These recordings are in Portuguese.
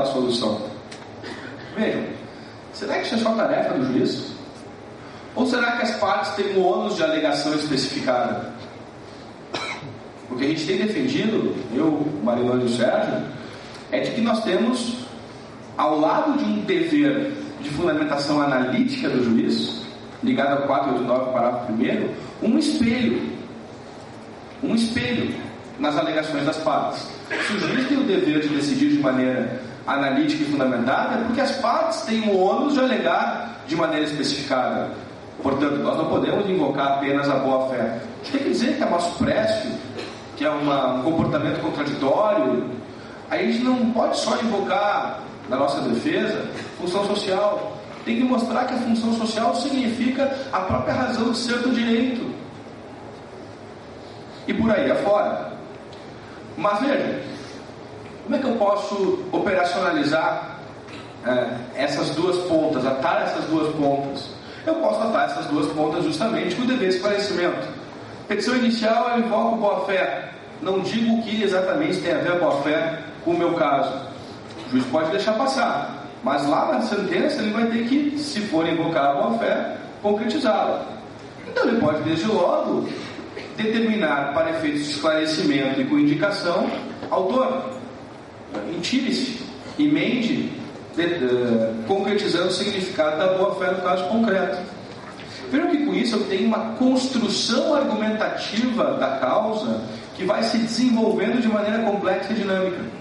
solução. Vejam, será que isso é só tarefa do juiz? Ou será que as partes têm um ônus de alegação especificada? O que a gente tem defendido, eu, Marilene e o Sérgio, é de que nós temos, ao lado de um dever de fundamentação analítica do juiz, ligado ao 489, parágrafo 1º, um espelho nas alegações das partes. Se o juiz tem o dever de decidir de maneira analítica e fundamentada, é porque as partes têm o ônus de alegar de maneira especificada. Portanto, nós não podemos invocar apenas a boa-fé. Tem que dizer que é nosso précio, que é um comportamento contraditório. A gente não pode só invocar, na nossa defesa, função social. Tem que mostrar que a função social significa a própria razão de ser do direito. E por aí afora. Mas veja, como é que eu posso operacionalizar essas duas pontas, atar essas duas pontas? Eu posso atar essas duas pontas justamente com o dever de esclarecimento. Petição inicial, eu invoco boa-fé. Não digo o que exatamente tem a ver a boa-fé com o meu caso. O juiz pode deixar passar, mas lá na sentença ele vai ter que, se for invocar a boa-fé, concretizá-la. Então ele pode, desde logo, determinar para efeitos de esclarecimento e com indicação, autor, intire-se, emende, concretizando o significado da boa-fé no caso concreto. Vejam que com isso eu tenho uma construção argumentativa da causa que vai se desenvolvendo de maneira complexa e dinâmica.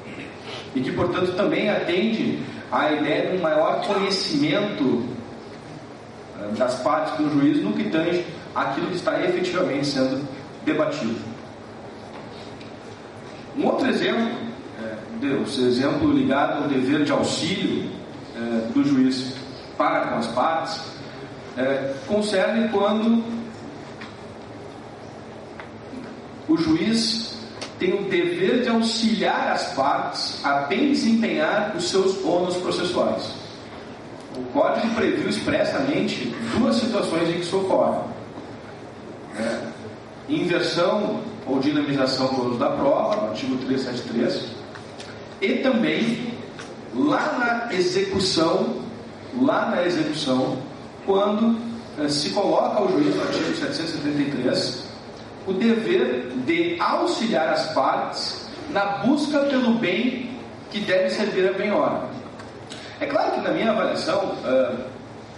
E que, portanto, também atende à ideia de um maior conhecimento das partes do juiz no que tange aquilo que está efetivamente sendo debatido. Um outro exemplo, esse exemplo ligado ao dever de auxílio do juiz para com as partes, concerne quando o juiz tem o dever de auxiliar as partes a bem desempenhar os seus ônus processuais. O Código previu expressamente duas situações em que isso ocorre: inversão ou dinamização do ônus da prova, no artigo 373, e também lá na execução, quando se coloca ao juiz, no artigo 773, o dever de auxiliar as partes na busca pelo bem que deve servir a penhora. É claro que na minha avaliação,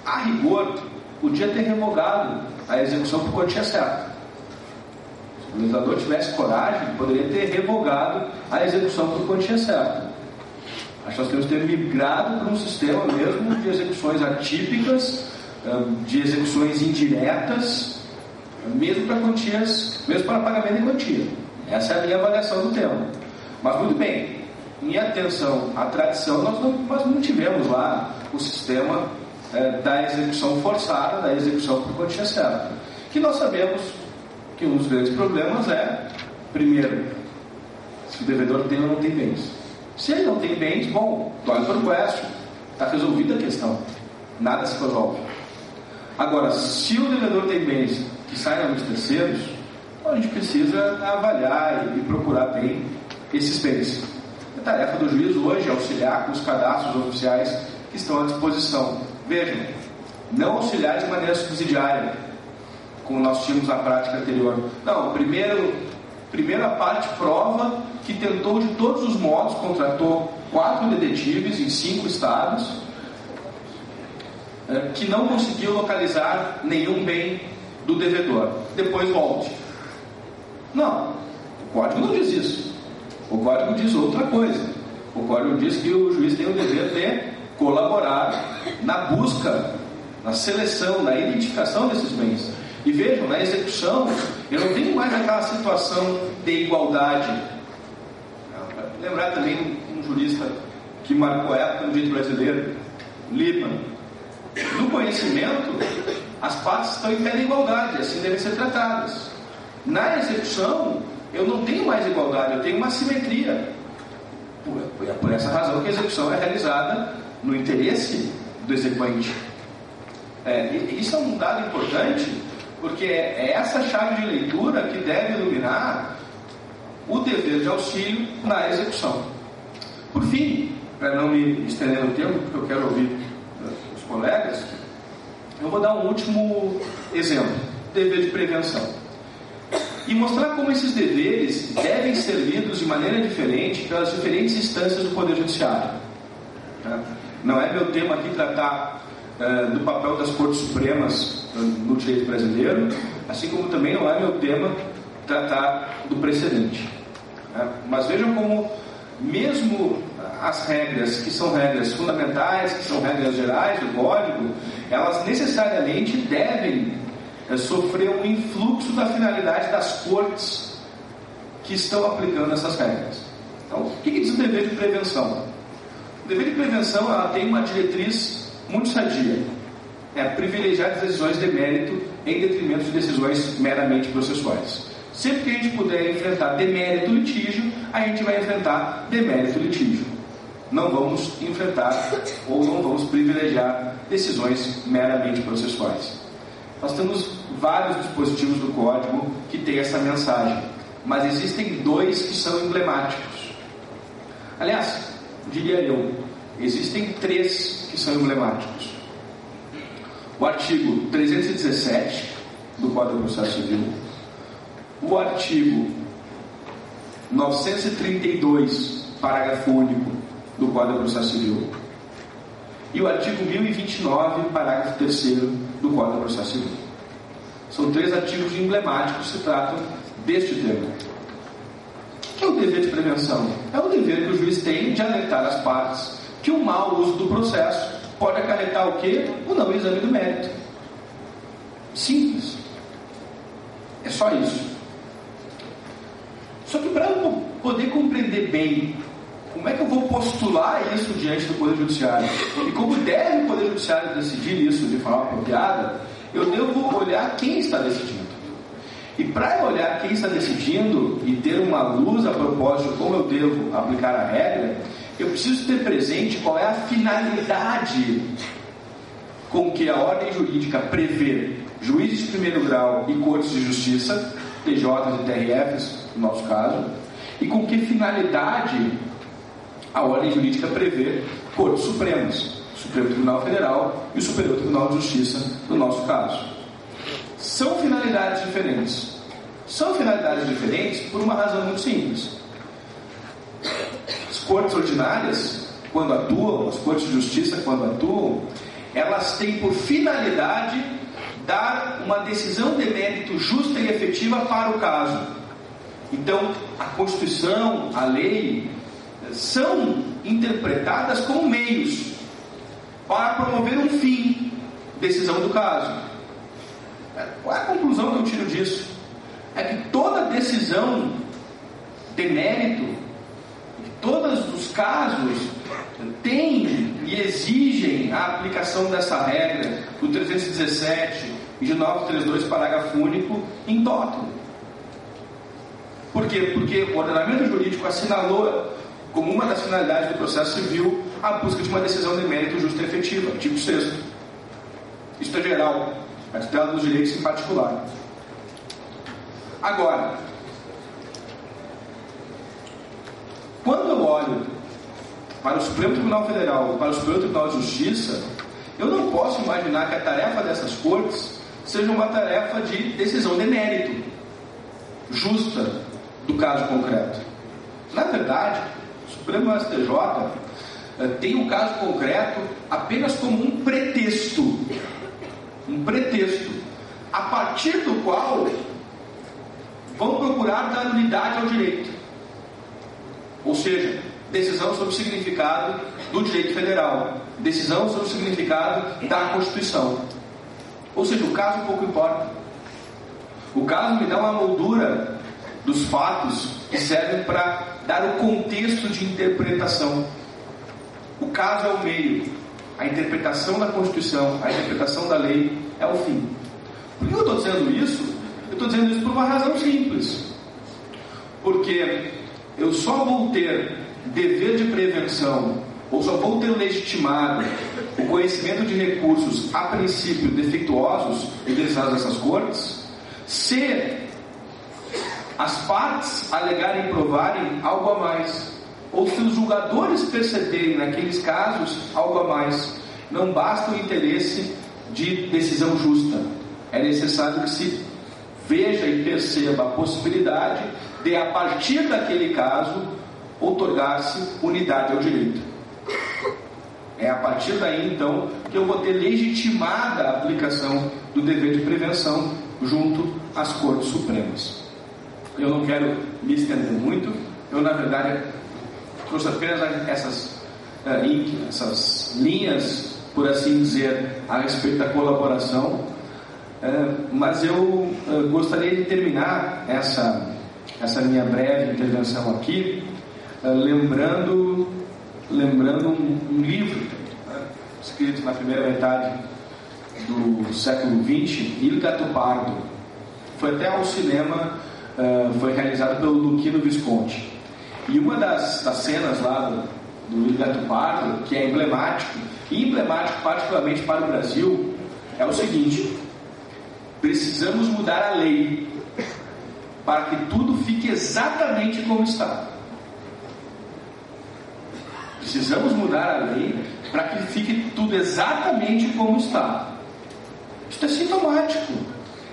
a rigor, podia ter revogado a execução por quantia certa. Se o legislador tivesse coragem, poderia ter revogado a execução por quantia certa. Acho que nós temos que ter migrado para um sistema mesmo de execuções atípicas, de execuções indiretas, mesmo para quantias, mesmo para pagamento de quantia. Essa é a minha avaliação do tema. Mas muito bem, em atenção à tradição, nós não tivemos lá o sistema da execução forçada, da execução por quantia certa. Que nós sabemos que um dos grandes problemas é, primeiro, se o devedor tem ou não tem bens. Se ele não tem bens, bom, dói por question, está resolvida a questão, nada se resolve. Agora, se o devedor tem bens que saem a nomes terceiros, a gente precisa avaliar e procurar bem esses bens. A tarefa do juiz hoje é auxiliar com os cadastros oficiais que estão à disposição. Vejam, não auxiliar de maneira subsidiária, como nós tínhamos na prática anterior. Não, primeiro a parte prova que tentou de todos os modos, contratou 4 detetives em 5 estados, que não conseguiu localizar nenhum bem do devedor. Depois volte. Não, o Código não diz isso. O Código diz outra coisa. O Código diz que o juiz tem o dever de colaborar na busca, na seleção, na identificação desses bens. E vejam, na execução, eu não tenho mais aquela situação de igualdade. Lembrar também um jurista que marcou a época no direito brasileiro, Lippmann. No conhecimento, as partes estão em pé de igualdade, assim devem ser tratadas. Na execução, eu não tenho mais igualdade, eu tenho uma assimetria. É por essa razão que a execução é realizada no interesse do exequente. Isso é um dado importante, porque é essa chave de leitura que deve iluminar o dever de auxílio na execução. Por fim, para não me estender no tempo, porque eu quero ouvir os colegas, eu vou dar um último exemplo: dever de prevenção. E mostrar como esses deveres devem ser lidos de maneira diferente pelas diferentes instâncias do Poder Judiciário. Não é meu tema aqui tratar do papel das Cortes Supremas no direito brasileiro, assim como também não é meu tema tratar do precedente. Mas vejam como, mesmo as regras, que são regras fundamentais, que são regras gerais do Código, elas necessariamente devem sofrer um influxo da finalidade das cortes que estão aplicando essas regras. Então, o que diz o dever de prevenção? O dever de prevenção, ela tem uma diretriz muito sadia: é privilegiar as decisões de mérito em detrimento de decisões meramente processuais. Sempre que a gente puder enfrentar demérito litígio, a gente vai enfrentar demérito litígio. Não vamos enfrentar ou não vamos privilegiar decisões meramente processuais. Nós temos vários dispositivos do Código que têm essa mensagem, mas existem dois que são emblemáticos. Aliás, diria eu, existem três que são emblemáticos. O artigo 317 do Código de Processo Civil, o artigo 932, parágrafo único do Código de Processo Civil, e o artigo 1029, parágrafo 3º do Código de Processo Civil. São três artigos emblemáticos que tratam deste tema. O que é o dever de prevenção? É o dever que o juiz tem de alertar as partes que o mau uso do processo pode acarretar o quê? O não exame do mérito. Simples. É só isso. Só que para eu poder compreender bem como é que eu vou postular isso diante do Poder Judiciário e como deve o Poder Judiciário decidir isso de forma apropriada, eu devo olhar quem está decidindo. E para eu olhar quem está decidindo e ter uma luz a propósito de como eu devo aplicar a regra, eu preciso ter presente qual é a finalidade com que a ordem jurídica prevê juízes de primeiro grau e cortes de justiça, TJs e TRFs, no nosso caso, e com que finalidade a ordem jurídica prevê cortes supremas, o Supremo Tribunal Federal e o Superior Tribunal de Justiça, no nosso caso. São finalidades diferentes. São finalidades diferentes por uma razão muito simples. As cortes ordinárias, quando atuam, as cortes de justiça, quando atuam, elas têm por finalidade dar uma decisão de mérito justa e efetiva para o caso. Então, a Constituição, a lei, são interpretadas como meios para promover um fim, decisão do caso. Qual é a conclusão que eu tiro disso? É que toda decisão de mérito, todos os casos têm e exigem a aplicação dessa regra do 317 e de 932, parágrafo único, em toto. Por quê? Porque o ordenamento jurídico assinalou como uma das finalidades do processo civil a busca de uma decisão de mérito justa e efetiva, artigo 6º. Isso é geral, a tutela dos direitos em particular. Agora, quando eu olho para o Supremo Tribunal Federal, para o Superior Tribunal de Justiça, eu não posso imaginar que a tarefa dessas cortes seja uma tarefa de decisão de mérito justa do caso concreto. Na verdade, o Supremo STJ tem o caso concreto apenas como um pretexto, a partir do qual vão procurar dar unidade ao direito, ou seja, decisão sobre o significado do direito federal, decisão sobre o significado da Constituição. Ou seja, o caso pouco importa. O caso me dá uma moldura dos fatos que servem para dar o contexto de interpretação. O caso é o meio, a interpretação da Constituição, a interpretação da lei é o fim. Por que eu estou dizendo isso? Eu estou dizendo isso por uma razão simples. Porque eu só vou ter dever de prevenção, ou só vou ter legitimado o conhecimento de recursos a princípio defeituosos utilizados nessas cortes, se as partes alegarem e provarem algo a mais. ou se os julgadores perceberem naqueles casos algo a mais. Não basta o interesse de decisão justa. É necessário que se veja e perceba a possibilidade de, a partir daquele caso, outorgar-se unidade ao direito. É a partir daí, então, que eu vou ter legitimada a aplicação do dever de prevenção junto às Cortes Supremas. Eu não quero me estender muito. Eu, na verdade, trouxe apenas essas linhas, por assim dizer, a respeito da colaboração, mas eu gostaria de terminar essa minha breve intervenção aqui lembrando um livro escrito na primeira metade do século XX, Il Gattopardo. Foi até ao cinema, foi realizado pelo Luchino Visconti. E uma das cenas lá do Il Gattopardo, que é emblemático particularmente para o Brasil, é o seguinte: precisamos mudar a lei para que tudo fique exatamente como está. Precisamos mudar a lei para que fique tudo exatamente como está. Isso é sintomático.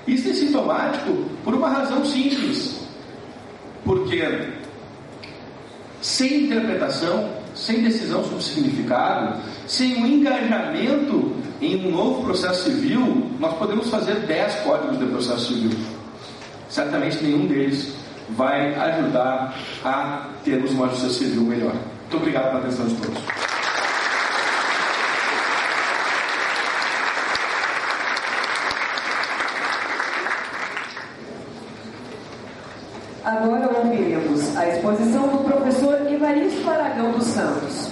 Isso é sintomático por uma razão simples. Porque sem interpretação, sem decisão sobre significado, sem um engajamento em um novo processo civil, nós podemos fazer 10 códigos de processo civil. Certamente nenhum deles vai ajudar a termos uma justiça civil melhor. Muito obrigado pela atenção de todos. Agora ouviremos a exposição do professor Evaristo Aragão dos Santos.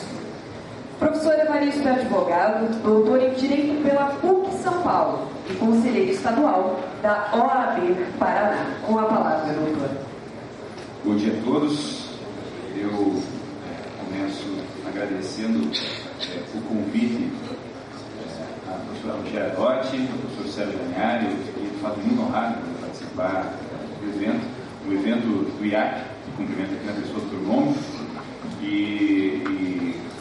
Professor Evaristo é advogado, doutor em Direito pela PUC São Paulo e conselheiro estadual da OAB Paraná. Com a palavra, doutor. Bom dia a todos. Eu começo agradecendo o convite à professora Rogéria Dotti, ao professor Sérgio Laniari. Eu fiquei de fato muito honrado de participar do evento, o evento do IAC, que cumprimento aqui na pessoa do Dr. Gomes, e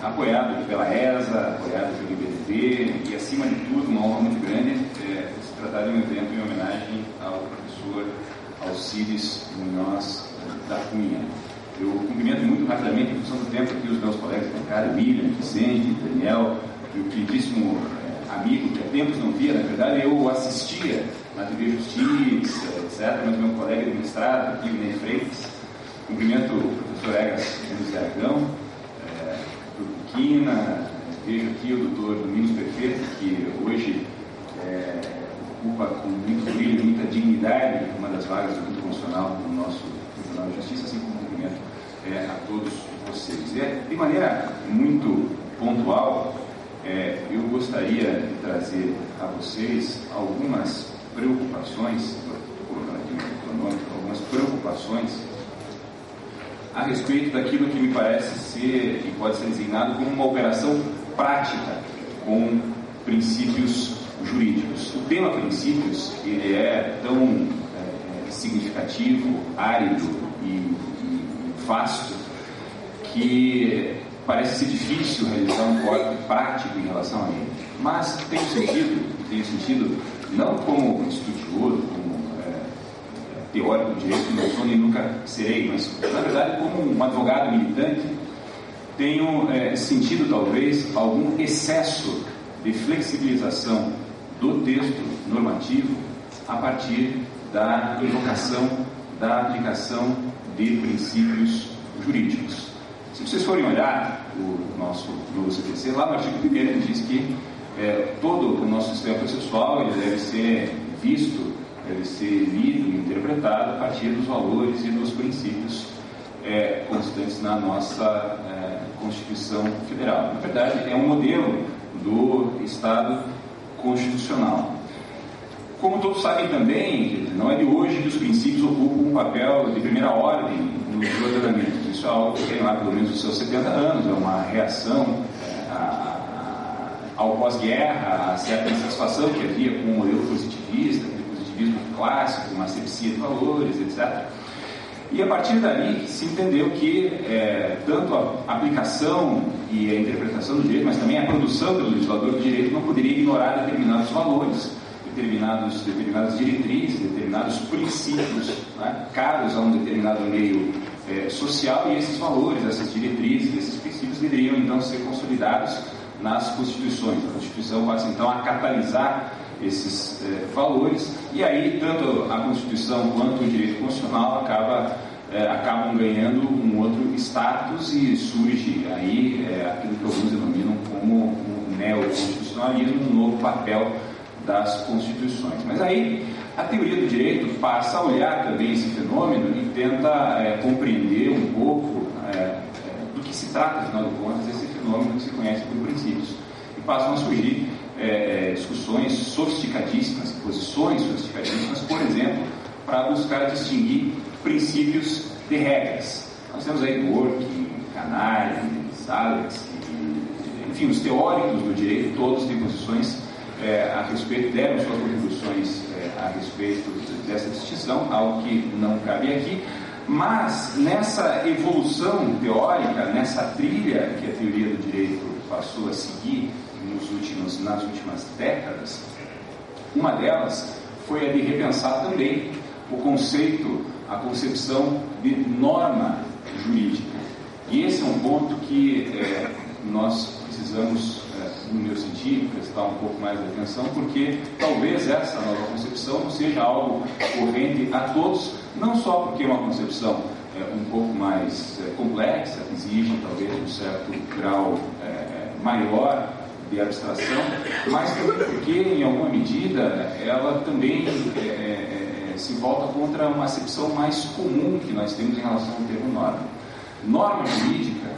apoiado pela ESA, apoiado pelo IBDT, e acima de tudo, uma honra muito grande se tratar de um evento em homenagem ao professor Alcides Munhoz da Cunha. Eu cumprimento muito rapidamente, em função do tempo, aqui os meus colegas de bancada, Miriam, Vicente, Daniel, e o queridíssimo amigo que há tempos não via. Na verdade, eu assistia na TV Justiça, etc., mas meu colega de mestrado aqui, o Ney Freitas. Cumprimento o professor Egas José Aragão, o Quina, vejo aqui o doutor Domingos Perfeito, que hoje ocupa com muito brilho e muita dignidade uma das vagas do Conselho Constitucional no nosso Tribunal de Justiça, assim como cumprimento a todos vocês. De maneira muito pontual, eu gostaria de trazer a vocês algumas preocupações, estou colocando aqui no cronômetro, algumas preocupações a respeito daquilo que me parece ser e pode ser designado como uma operação prática com princípios jurídicos. O tema princípios, ele é tão significativo, árido e vasto, que parece ser difícil realizar um código prático em relação a ele. Mas tem sentido não como estudioso, como teórico de direito, não sou nem nunca serei, mas na verdade como um advogado militante, tenho sentido talvez algum excesso de flexibilização do texto normativo a partir da invocação, da aplicação de princípios jurídicos. Se vocês forem olhar o nosso novo CPC, lá no artigo 1º ele diz que todo o nosso sistema processual ele deve ser visto, deve ser lido e interpretado a partir dos valores e dos princípios constantes na nossa Constituição Federal. Na verdade, é um modelo do Estado constitucional. Como todos sabem também, não é de hoje que os princípios ocupam um papel de primeira ordem nos ordenamentos. Isso é algo que tem lá pelo menos os seus 70 anos, é uma reação ao pós-guerra, a certa insatisfação que havia com o modelo positivista, aquele positivismo clássico, uma asepsia de valores, etc. E a partir dali se entendeu que tanto a aplicação e a interpretação do direito, mas também a produção pelo legislador do direito não poderia ignorar determinados valores, determinadas diretrizes, determinados princípios, né, caros a um determinado meio social, e esses valores, essas diretrizes, esses princípios deveriam então ser consolidados nas constituições. A Constituição passa então a catalisar esses valores, e aí tanto a Constituição quanto o direito constitucional acabam ganhando um outro status, e surge aí aquilo que alguns denominam como o neoconstitucionalismo, um novo papel das constituições. Mas aí a teoria do direito passa a olhar também esse fenômeno e tenta compreender um pouco do que se trata, afinal de contas, esse fenômeno que se conhece por princípios. E passam a surgir discussões sofisticadíssimas, posições sofisticadíssimas, por exemplo, para buscar distinguir princípios de regras. Nós temos aí Dworkin, Canale, Salles, enfim, os teóricos do direito, todos têm posições a respeito, deram suas contribuições a respeito dessa distinção, algo que não cabe aqui, mas nessa evolução teórica, nessa trilha que a teoria do direito passou a seguir nas últimas décadas, uma delas foi a de repensar também o conceito, a concepção de norma jurídica. E esse é um ponto que nós precisamos, no meu sentido, prestar um pouco mais de atenção, porque talvez essa nova concepção não seja algo corrente a todos, não só porque é uma concepção um pouco mais complexa, que exige talvez um certo grau maior de abstração, mas também porque, em alguma medida, ela também se volta contra uma acepção mais comum que nós temos em relação ao termo norma. Norma jurídica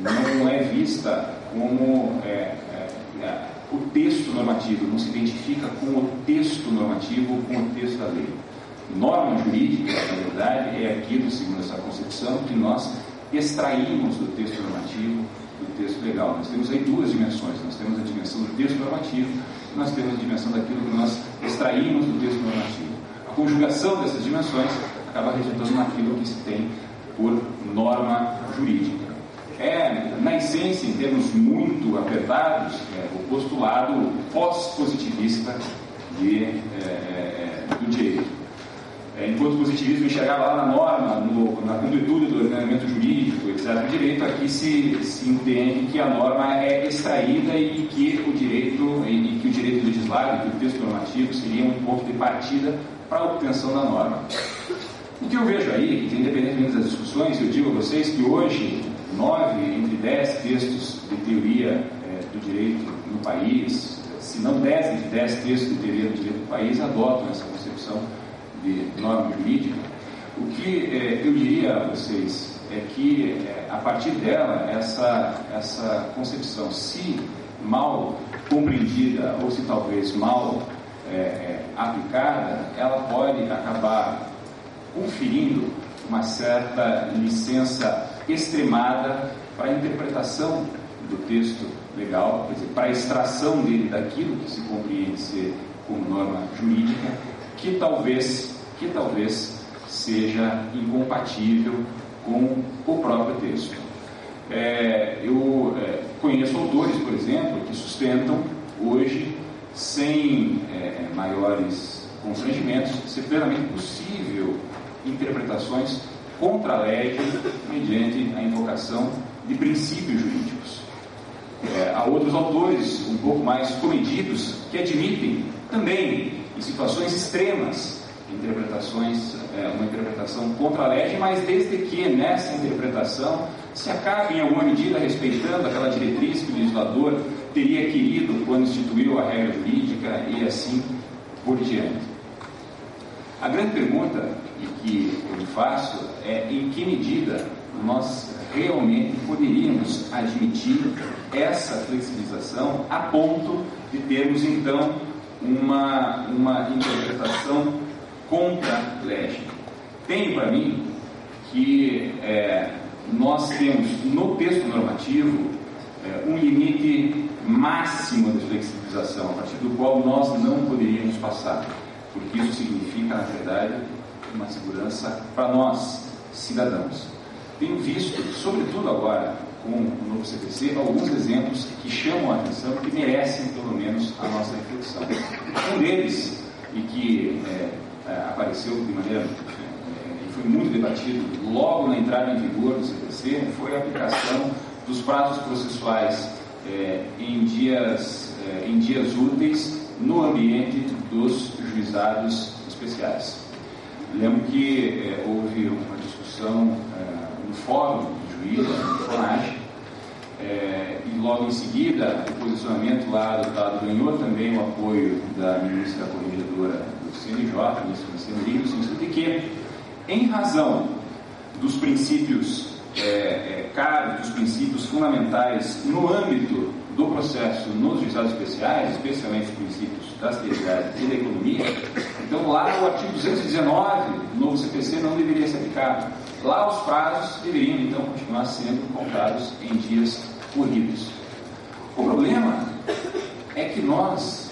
não é vista como o texto normativo, não se identifica com o texto normativo, com o texto da lei. Norma jurídica, na verdade, é aquilo, segundo essa concepção, que nós extraímos do texto normativo, do texto legal. Nós temos aí duas dimensões. Nós temos a dimensão do texto normativo e nós temos a dimensão daquilo que nós extraímos do texto normativo. A conjugação dessas dimensões acaba resultando naquilo que se tem por norma jurídica. Na essência, em termos muito apertados, o postulado pós-positivista do direito. Enquanto o positivismo enxergava lá na norma, na condutura do ordenamento jurídico, etc., o direito aqui se entende que a norma é extraída e que o direito legislado, que o texto normativo seria um ponto de partida para a obtenção da norma. O que eu vejo aí, que independentemente das discussões, eu digo a vocês que hoje 9 entre 10 textos de teoria do direito no país, se não 10 entre 10 textos de teoria do direito do país, adotam essa concepção de norma jurídica. O que eu diria a vocês é que, a partir dela, essa concepção, se mal compreendida ou se talvez mal aplicada, ela pode acabar conferindo uma certa licença extremada para a interpretação do texto legal, quer dizer, para a extração dele daquilo que se compreende ser como norma jurídica, que talvez seja incompatível com o próprio texto. Eu conheço autores, por exemplo, que sustentam hoje, sem maiores constrangimentos, ser plenamente possível interpretações contra a lei mediante a invocação de princípios jurídicos. Há outros autores um pouco mais comedidos que admitem também, em situações extremas, uma interpretação contra a lei, mas desde que nessa interpretação se acabe em alguma medida respeitando aquela diretriz que o legislador teria querido quando instituiu a regra jurídica e assim por diante. A grande pergunta que eu me faço é em que medida nós realmente poderíamos admitir essa flexibilização a ponto de termos então uma interpretação contra legem. Tenho para mim que nós temos no texto normativo um limite máximo de flexibilização, a partir do qual nós não poderíamos passar, porque isso significa, na verdade, uma segurança para nós, cidadãos. Tenho visto, sobretudo agora, com o novo CPC, alguns exemplos que chamam a atenção, que merecem, pelo menos, a nossa reflexão. Um deles, e que apareceu de maneira, e foi muito debatido logo na entrada em vigor do CPC, foi a aplicação dos prazos processuais em dias úteis no ambiente dos juizados especiais. Lembro que houve uma discussão no Fórum de Juízes, no FONAGE, e logo em seguida o posicionamento lá adotado ganhou também o apoio da ministra corregedora do CNJ, a ministra Marcelo Lima, no sentido de que, em razão dos princípios caros, dos princípios fundamentais no âmbito do processo nos juizados especiais, especialmente os princípios da seriedade e da economia, então lá o artigo 219 do novo CPC não deveria ser aplicado. Lá os prazos deveriam então continuar sendo contados em dias corridos. O problema é que nós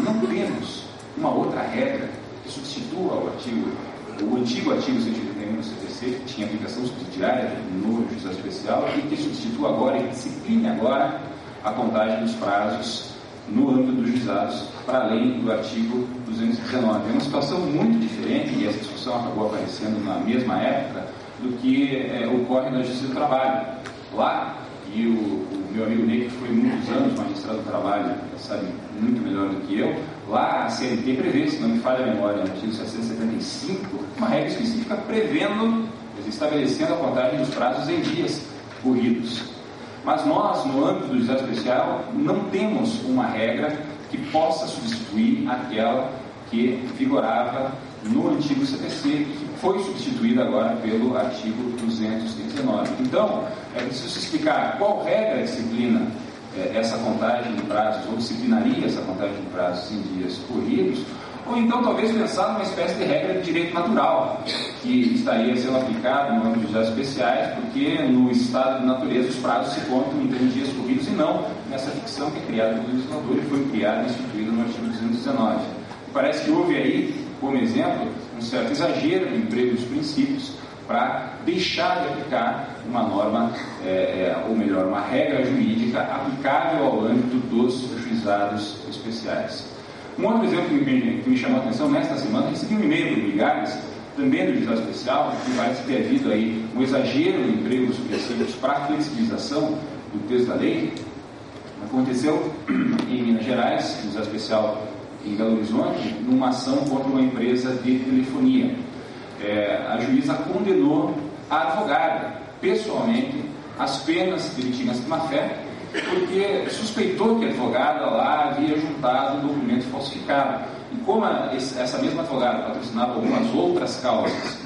não temos uma outra regra que substitua o antigo artigo 181 do CPC, que tinha aplicação subsidiária no juizado especial, e que substitua agora e discipline agora a contagem dos prazos no âmbito dos juizados, para além do artigo 219. É uma situação muito diferente, e essa discussão acabou aparecendo na mesma época do que ocorre na Justiça do Trabalho. Lá, e o meu amigo Ney, que foi muitos anos magistrado do trabalho, sabe muito melhor do que eu, lá a CLT prevê, se não me falha a memória, no artigo 775, uma regra específica prevendo, estabelecendo a contagem dos prazos em dias corridos. Mas nós, no âmbito do juizado especial, não temos uma regra que possa substituir aquela que vigorava no antigo CPC, que foi substituída agora pelo artigo 219. Então, é preciso explicar qual regra disciplina essa contagem de prazos, ou disciplinaria essa contagem de prazos em dias corridos, ou então talvez pensar numa espécie de regra de direito natural, que estaria sendo aplicado no âmbito dos juizados especiais, porque no estado de natureza os prazos se contam em termos de dias corridos e não nessa ficção que é criada pelo legislador e foi criada e instituída no artigo 219. Parece que houve aí, como exemplo, um certo exagero no emprego dos princípios para deixar de aplicar uma norma, ou melhor, uma regra jurídica aplicável ao âmbito dos juizados especiais. Um outro exemplo que me chamou a atenção nesta semana, recebi um e-mail do Migalhas, também do juizado especial, que parece ter havido aí um exagero no emprego dos princípios para a flexibilização do texto da lei. Aconteceu em Minas Gerais, no juizado especial em Belo Horizonte, numa ação contra uma empresa de telefonia. A juíza condenou a advogada, pessoalmente, às penas de litigância de má-fé, porque suspeitou que a advogada lá havia juntado um documento falsificado. E como essa mesma advogada patrocinava algumas outras causas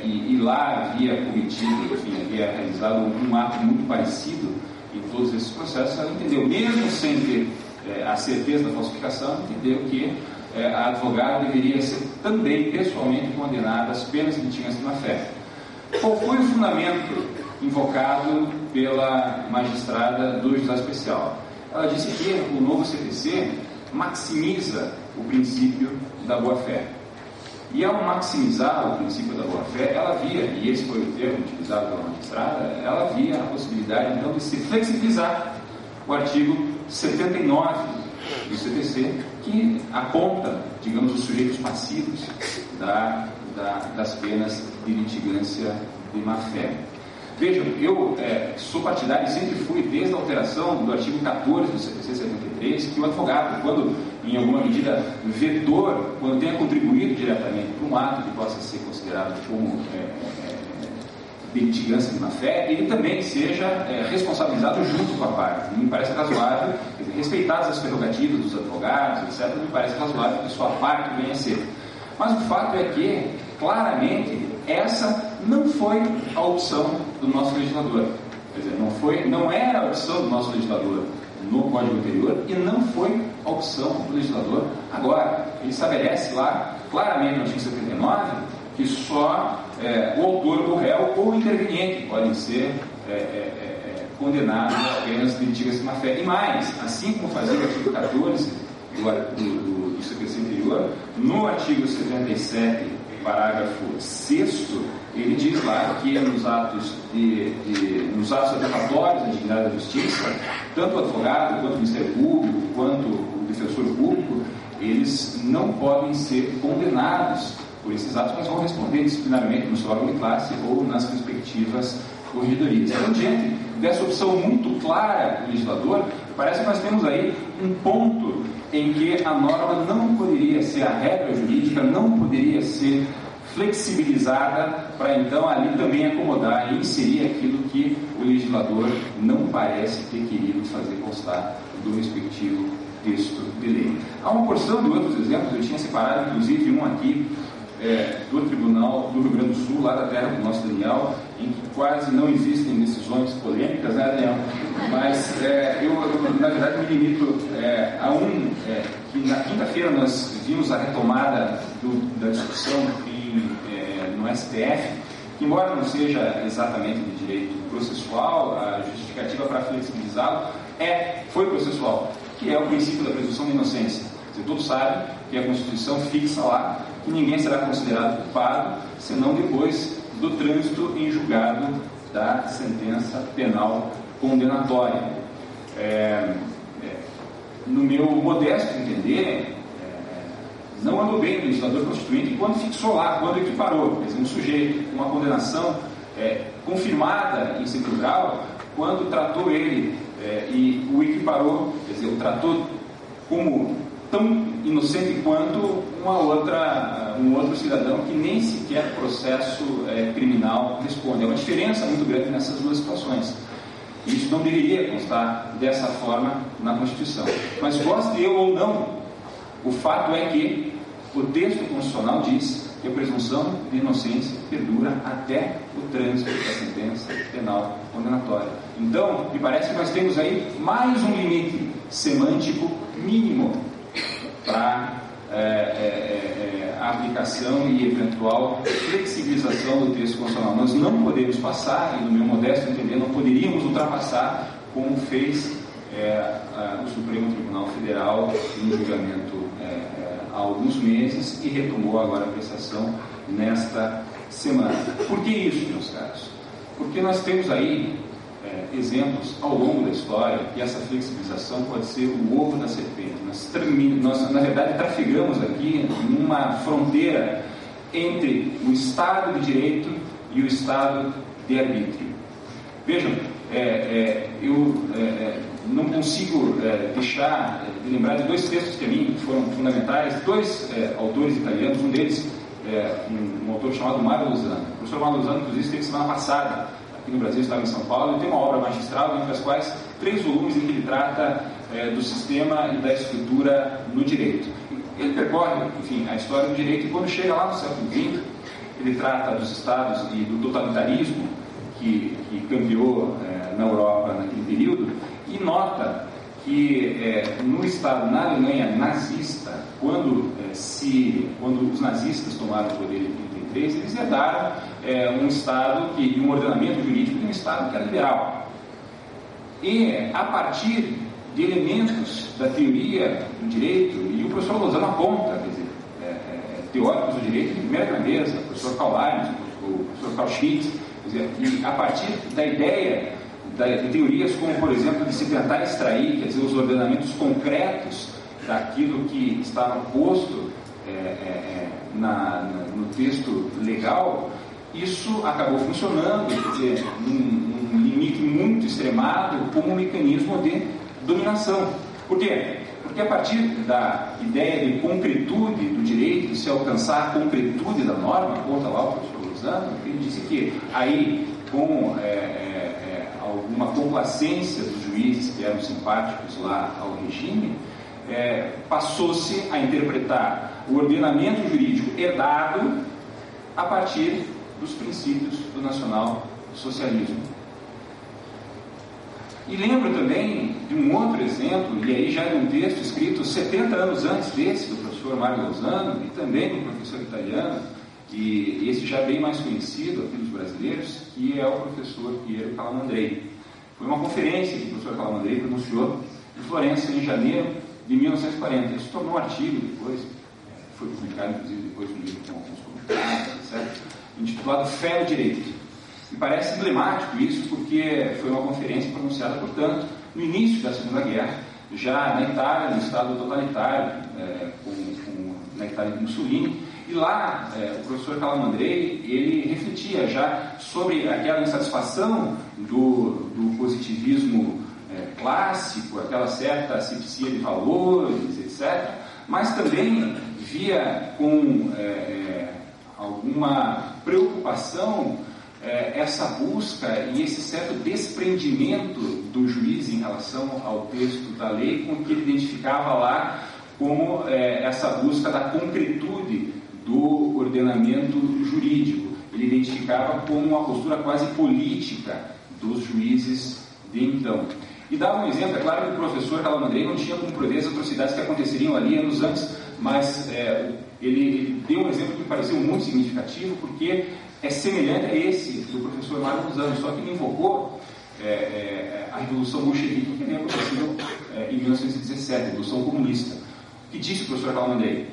e lá havia cometido, enfim, havia realizado um ato muito parecido em todos esses processos, ela entendeu, mesmo sem ter a certeza da falsificação, entendeu que a advogada deveria ser também pessoalmente condenada às penas de litigância de má-fé. Qual foi o fundamento invocado pela magistrada do juizado especial? Ela disse que o novo CPC maximiza o princípio da boa-fé. E ao maximizar o princípio da boa-fé, ela via, e esse foi o termo utilizado pela magistrada, ela via a possibilidade então de se flexibilizar o artigo 79 do CPC, que aponta, digamos, os sujeitos passivos das penas de litigância de má-fé. Vejam, eu sou partidário e sempre fui, desde a alteração do artigo 14 do CPC 73, que o advogado, quando, em alguma medida, vetor, quando tenha contribuído diretamente para um ato que possa ser considerado como de litigância de má-fé, ele também seja responsabilizado junto com a parte. Não me parece razoável, respeitadas as prerrogativas dos advogados, etc., não me parece razoável que só a parte venha a ser. Mas o fato é que, claramente, essa não foi a opção do nosso legislador. Quer dizer, não era a opção do nosso legislador no Código anterior e não foi a opção do legislador agora. Ele estabelece lá, claramente no artigo 79, que só o autor do réu ou o interveniente podem ser condenados apenas de litigância de má-fé. E mais, assim como fazia o artigo 14 do CPC anterior, no artigo 77, parágrafo 6º, ele diz lá que nos atos atentatórios à dignidade da justiça, tanto o advogado, quanto o Ministério Público, quanto o defensor público, eles não podem ser condenados por esses atos, mas vão responder disciplinarmente no seu órgão de classe ou nas respectivas corregedorias. Então, diante dessa opção muito clara do legislador, parece que nós temos aí um ponto em que a norma não poderia ser, a regra jurídica não poderia ser flexibilizada para então ali também acomodar e inserir aquilo que o legislador não parece ter querido fazer constar do respectivo texto de lei. Há uma porção de outros exemplos, eu tinha separado inclusive um aqui do Tribunal do Rio Grande do Sul, lá da terra do nosso Daniel, em que quase não existem decisões polêmicas, né, Daniel? Mas eu, na verdade, me limito a que na quinta-feira nós vimos a retomada da discussão no STF, que embora não seja exatamente de direito processual, a justificativa para flexibilizá-lo foi processual, que é o princípio da presunção de inocência. Todos sabem que a Constituição fixa lá que ninguém será considerado culpado senão depois do trânsito em julgado da sentença penal condenatória. No meu modesto entender, não andou bem o legislador constituinte quando fixou lá, quando equiparou, quer dizer, um sujeito com uma condenação confirmada em segundo grau, quando tratou ele e o equiparou, quer dizer, o tratou como tão inocente quanto um outro cidadão que nem sequer processo criminal responde. É uma diferença muito grande nessas duas situações. Isso não deveria constar dessa forma na Constituição. Mas goste eu ou não, o fato é que o texto constitucional diz que a presunção de inocência perdura até o trânsito da sentença penal condenatória. Então, me parece que nós temos aí mais um limite semântico mínimo para a aplicação e eventual flexibilização do texto constitucional. Nós não podemos passar, e no meu modesto entender, não poderíamos ultrapassar como fez o Supremo Tribunal Federal no julgamento há alguns meses e retomou agora a apreciação nesta semana. Por que isso, meus caros? Porque nós temos aí exemplos ao longo da história que essa flexibilização pode ser o ovo da serpente. Nós na verdade, trafegamos aqui numa fronteira entre o Estado de Direito e o Estado de Arbítrio. Vejam, eu não consigo deixar de lembrar de dois textos que a mim foram fundamentais, dois autores italianos, um deles um autor chamado Mario Lozano. O professor Mario Lozano, inclusive, esteve semana passada aqui no Brasil, estava em São Paulo, e tem uma obra magistral, entre as quais 3 volumes em que ele trata do sistema e da estrutura no direito. Ele percorre, enfim, a história do direito, e quando chega lá no século XX, ele trata dos estados e do totalitarismo que campeou na Europa naquele período, e nota que no estado, na Alemanha nazista, quando os nazistas tomaram o poder em 1933, eles herdaram um estado e um ordenamento jurídico de um estado que era liberal. E a partir de elementos da teoria do direito, e o professor Lozano aponta, quer dizer, teóricos do direito de primeira grandeza, o professor Karl Leibniz, o professor Carl Schmitt, quer dizer, e a partir da ideia de teorias como, por exemplo, de se tentar extrair, quer dizer, os ordenamentos concretos daquilo que estava posto no texto legal, isso acabou funcionando, quer dizer, num limite muito extremado, como um mecanismo de dominação. Por quê? Porque a partir da ideia de concretude do direito, de se alcançar a concretude da norma, conta lá o professor Lozano, ele disse que aí, com alguma complacência dos juízes que eram simpáticos lá ao regime, passou-se a interpretar o ordenamento jurídico herdado a partir dos princípios do nacional-socialismo. E lembro também de um outro exemplo, e aí já é um texto escrito 70 anos antes desse, do professor Mario Lozano, e também do professor italiano, e esse já bem mais conhecido aqui dos brasileiros, que é o professor Piero Calamandrei. Foi uma conferência que o professor Calamandrei pronunciou em Florença, em janeiro de 1940. Isso tornou um artigo depois foi publicado, inclusive, depois um livro com alguns comentários, etc., intitulado Fé no Direito. Me parece emblemático isso, porque foi uma conferência pronunciada, portanto, no início da Segunda Guerra, já na Itália, no Estado totalitário, na Itália de Mussolini, e lá o professor Calamandrei, ele refletia já sobre aquela insatisfação do positivismo clássico, aquela certa asepsia de valores, etc., mas também via com alguma preocupação essa busca e esse certo desprendimento do juiz em relação ao texto da lei, com que ele identificava lá como essa busca da concretude do ordenamento jurídico. Ele identificava como uma postura quase política dos juízes de então. E dava um exemplo, é claro que o professor Calamandrei não tinha como prever as atrocidades que aconteceriam ali anos antes, mas ele deu um exemplo que me pareceu muito significativo, porque é semelhante a esse do professor Mário Luzano, só que ele invocou a Revolução Bolchevique, que havia acontecido em 1917, a Revolução Comunista. O que disse o professor Calamandrei?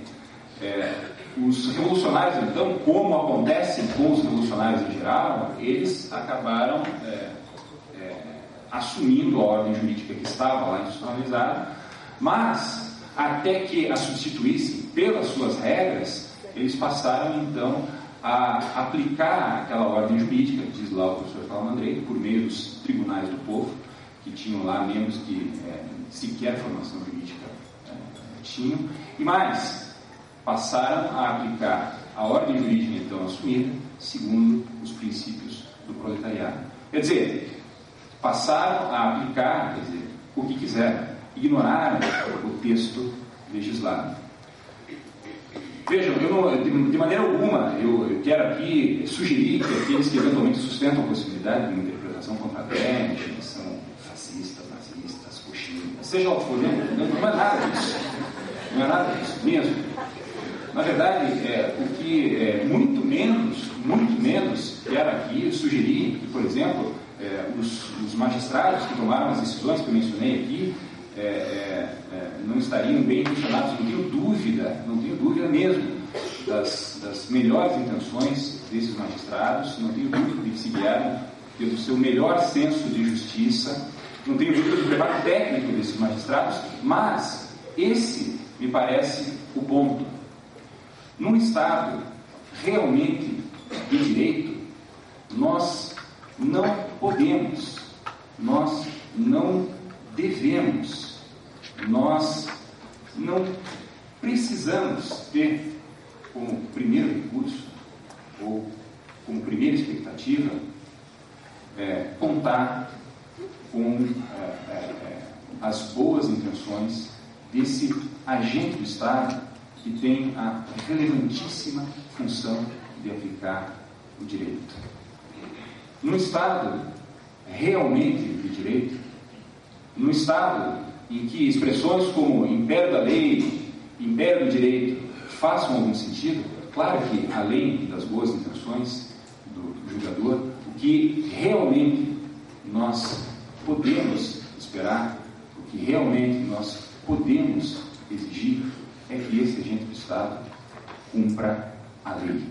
Os revolucionários, então, como acontece com os revolucionários em geral, eles acabaram assumindo a ordem jurídica que estava lá institucionalizada, mas até que a substituíssem pelas suas regras, eles passaram então a aplicar aquela ordem jurídica, diz lá o professor Calamandrei, por meio dos tribunais do povo, que tinham lá membros que sequer formação jurídica tinham, e mais, passaram a aplicar a ordem jurídica então assumida segundo os princípios do proletariado. Quer dizer, passaram a aplicar, o que quiseram, ignoraram o texto legislado. Vejam, de maneira alguma, eu quero aqui sugerir que aqueles que eventualmente sustentam a possibilidade de uma interpretação contraditória, que são fascistas, nazistas, coxinhas, seja o que for, não é nada disso. Não é nada disso mesmo. Na verdade, o que muito menos quero aqui sugerir que, por exemplo, os magistrados que tomaram as decisões que eu mencionei aqui não estariam bem intencionados, não tenho dúvida mesmo das melhores intenções desses magistrados, não tenho dúvida de que se guiaram pelo seu melhor senso de justiça, não tenho dúvida do preparo técnico desses magistrados, mas esse me parece o ponto. Num Estado realmente de direito, nós não podemos, nós não devemos, nós não precisamos ter como primeiro recurso ou como primeira expectativa contar com as boas intenções desse agente do Estado que tem a relevantíssima função de aplicar o direito. Num Estado realmente de direito, num Estado em que expressões como império da lei, império do direito façam algum sentido, claro que, além das boas intenções do julgador, o que realmente nós podemos esperar, o que realmente nós podemos exigir, é que esse agente do Estado cumpra a lei.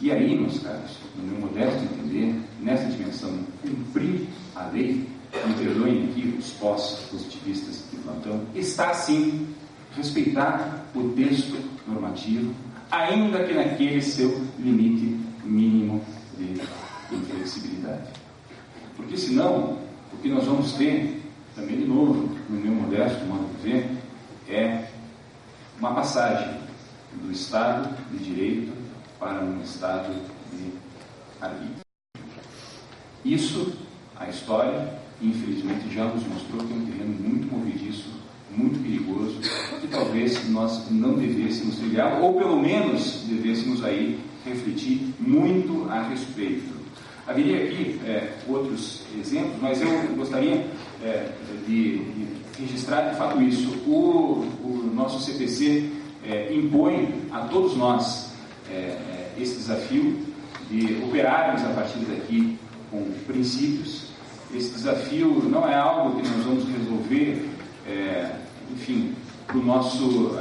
E aí, meus caros, no meu modesto entender, nessa dimensão, cumprir a lei, me perdoem aqui os pós-positivistas de plantão, está sim respeitar o texto normativo, ainda que naquele seu limite mínimo de inflexibilidade. Porque senão, o que nós vamos ter, também de novo, no meu modesto modo de ver, é uma passagem do Estado de Direito para um Estado de arbítrio. Isso, a história, infelizmente, já nos mostrou que é um terreno muito movediço, muito perigoso, que talvez nós não devêssemos trilhar, ou pelo menos devêssemos aí refletir muito a respeito. Haveria aqui outros exemplos, mas eu gostaria de registrar de fato isso. O nosso CPC impõe a todos nós esse desafio de operarmos a partir daqui com princípios. Esse desafio não é algo que nós vamos resolver, enfim, para o nosso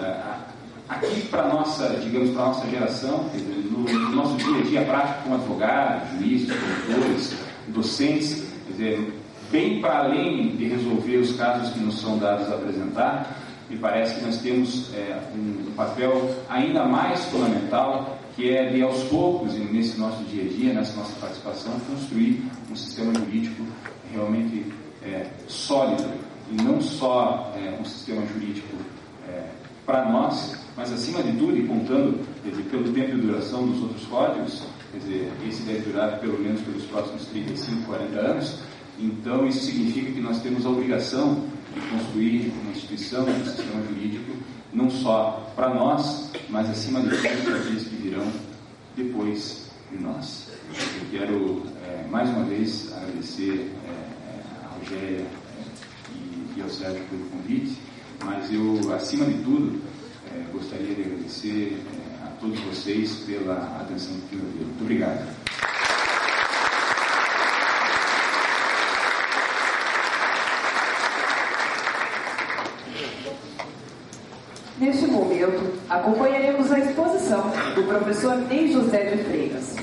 aqui para nossa, digamos, para nossa geração, quer dizer, no nosso dia a dia prático como advogados, juízes, promotores, docentes, quer dizer, bem para além de resolver os casos que nos são dados a apresentar, me parece que nós temos um papel ainda mais fundamental, que é de aos poucos, nesse nosso dia a dia, nessa nossa participação, construir um sistema jurídico realmente sólido, e não só um sistema jurídico para nós, mas acima de tudo, e contando, quer dizer, pelo tempo de duração dos outros códigos, quer dizer, esse deve durar pelo menos pelos próximos 35, 40 anos, então isso significa que nós temos a obrigação de construir uma instituição, um sistema jurídico, não só para nós, mas acima de tudo para aqueles que virão depois de nós. Eu quero mais uma vez agradecer a Rogéria e ao Sérgio pelo convite, mas eu, acima de tudo, gostaria de agradecer a todos vocês pela atenção que me deram. Muito obrigado. Neste momento, acompanharemos a exposição do professor Ney José de Freitas.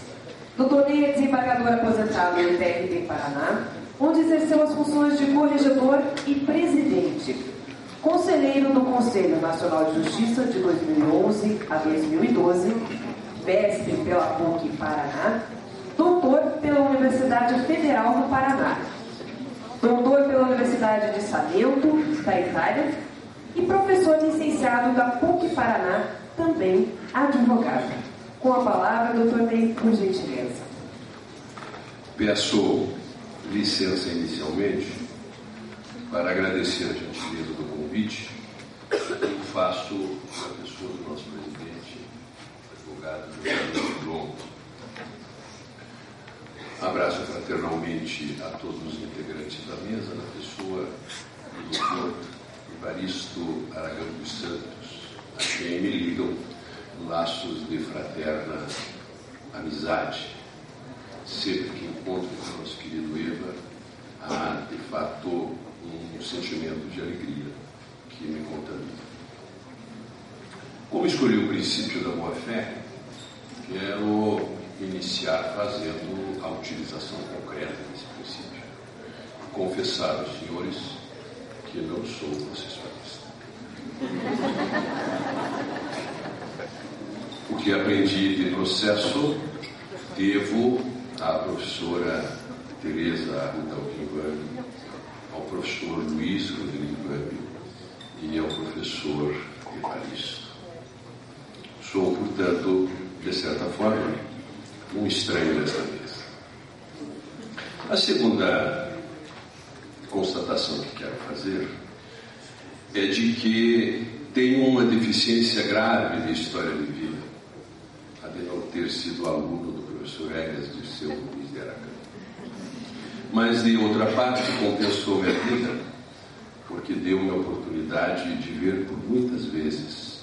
Doutor Ney é desembargador aposentado no TRT Paraná, onde exerceu as funções de corregedor e presidente. Conselheiro do Conselho Nacional de Justiça de 2011 a 2012, mestre pela PUC Paraná, doutor pela Universidade Federal do Paraná, doutor pela Universidade de Salento, da Itália, e professor licenciado da PUC Paraná, também advogado. Com a palavra, doutor Ney, por gentileza. Peço licença inicialmente para agradecer a gentileza do convite que faço à pessoa do nosso presidente, advogado José Longo. Abraço fraternalmente a todos os integrantes da mesa, na pessoa do doutor Evaristo Aragão dos Santos, a quem me ligam laços de fraterna amizade. Sempre que encontro com o nosso querido Eva, há de fato um sentimento de alegria que me contamina. Como escolhi o princípio da boa-fé, quero iniciar fazendo a utilização concreta desse princípio. Confessar aos senhores que não sou processualista. O que aprendi de processo devo à professora Teresa Arruda Alquim, ao professor Luiz Rodrigo Bambi e ao professor Evaristo. Sou, portanto, de certa forma, um estranho desta mesa. A segunda constatação que quero fazer é de que tenho uma deficiência grave de história de vida, a de não ter sido aluno do professor Egas Dirceu Luiz de Aragão. Mas, de outra parte, compensou minha vida, porque deu-me a oportunidade de ver por muitas vezes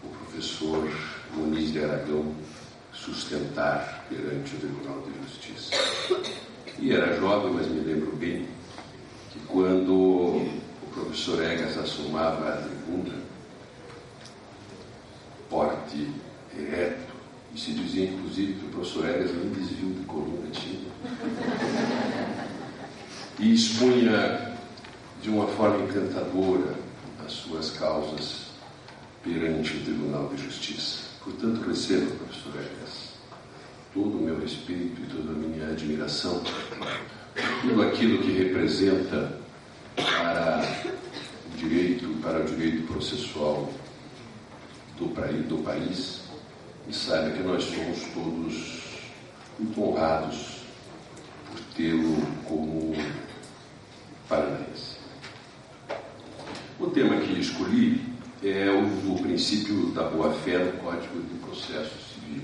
o professor Muniz de Aragão sustentar perante o Tribunal de Justiça. E era jovem, mas me lembro bem que quando o professor Egas assomava a tribuna, porte ereto, e se dizia inclusive que o professor Egas nem desvio de coluna tinha, e expunha de uma forma encantadora as suas causas perante o Tribunal de Justiça. Portanto, receba, professor Egas, todo o meu respeito e toda a minha admiração por tudo aquilo que representa para o direito processual do país, e saiba que nós somos todos muito honrados por tê-lo como paranaense. O tema que escolhi é o do princípio da boa-fé no Código de Processo Civil.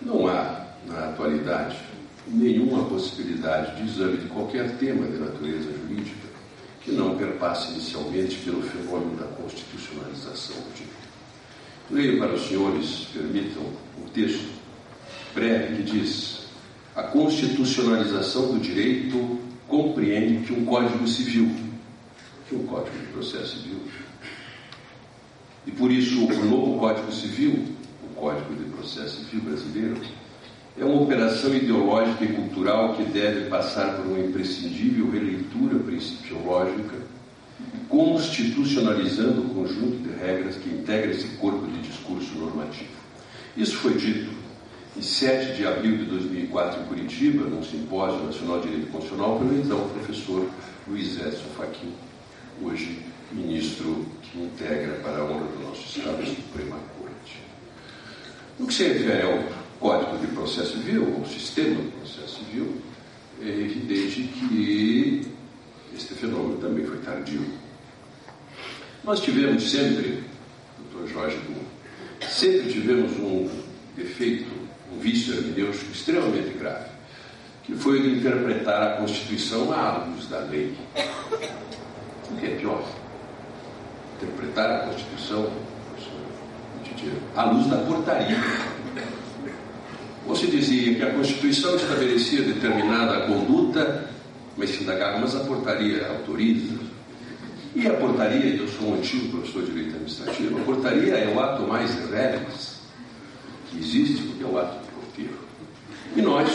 Não há, na atualidade, nenhuma possibilidade de exame de qualquer tema de natureza jurídica que não perpasse inicialmente pelo fenômeno da constitucionalização do direito. Leio para os senhores, permitam, um texto breve que diz: a constitucionalização do direito compreende que um Código Civil, que um Código de Processo Civil, E por isso o novo Código Civil, o Código de Processo Civil brasileiro, é uma operação ideológica e cultural que deve passar por uma imprescindível releitura principiológica, constitucionalizando o conjunto de regras que integra esse corpo de discurso normativo. Isso foi dito em 7 de abril de 2004 em Curitiba, num simpósio nacional de direito constitucional, pelo então professor Luiz Edson Fachin, hoje ministro que integra para a honra do nosso Estado a Suprema Corte. No que se refere ao Código de Processo Civil, ao sistema de processo civil, é evidente que este fenômeno também foi tardio. Nós tivemos sempre, Dr. Jorge Goulart, sempre tivemos um defeito, um vício hermenêutico extremamente grave, que foi de interpretar a Constituição à luz da lei. O que é pior? Interpretar a Constituição, professor, à luz da portaria. Ou se dizia que a Constituição estabelecia determinada conduta, mas se indagava, mas a portaria autoriza. E a portaria, eu sou um antigo professor de direito administrativo, a portaria é o ato mais reles que existe, porque é o ato de porteiro. E nós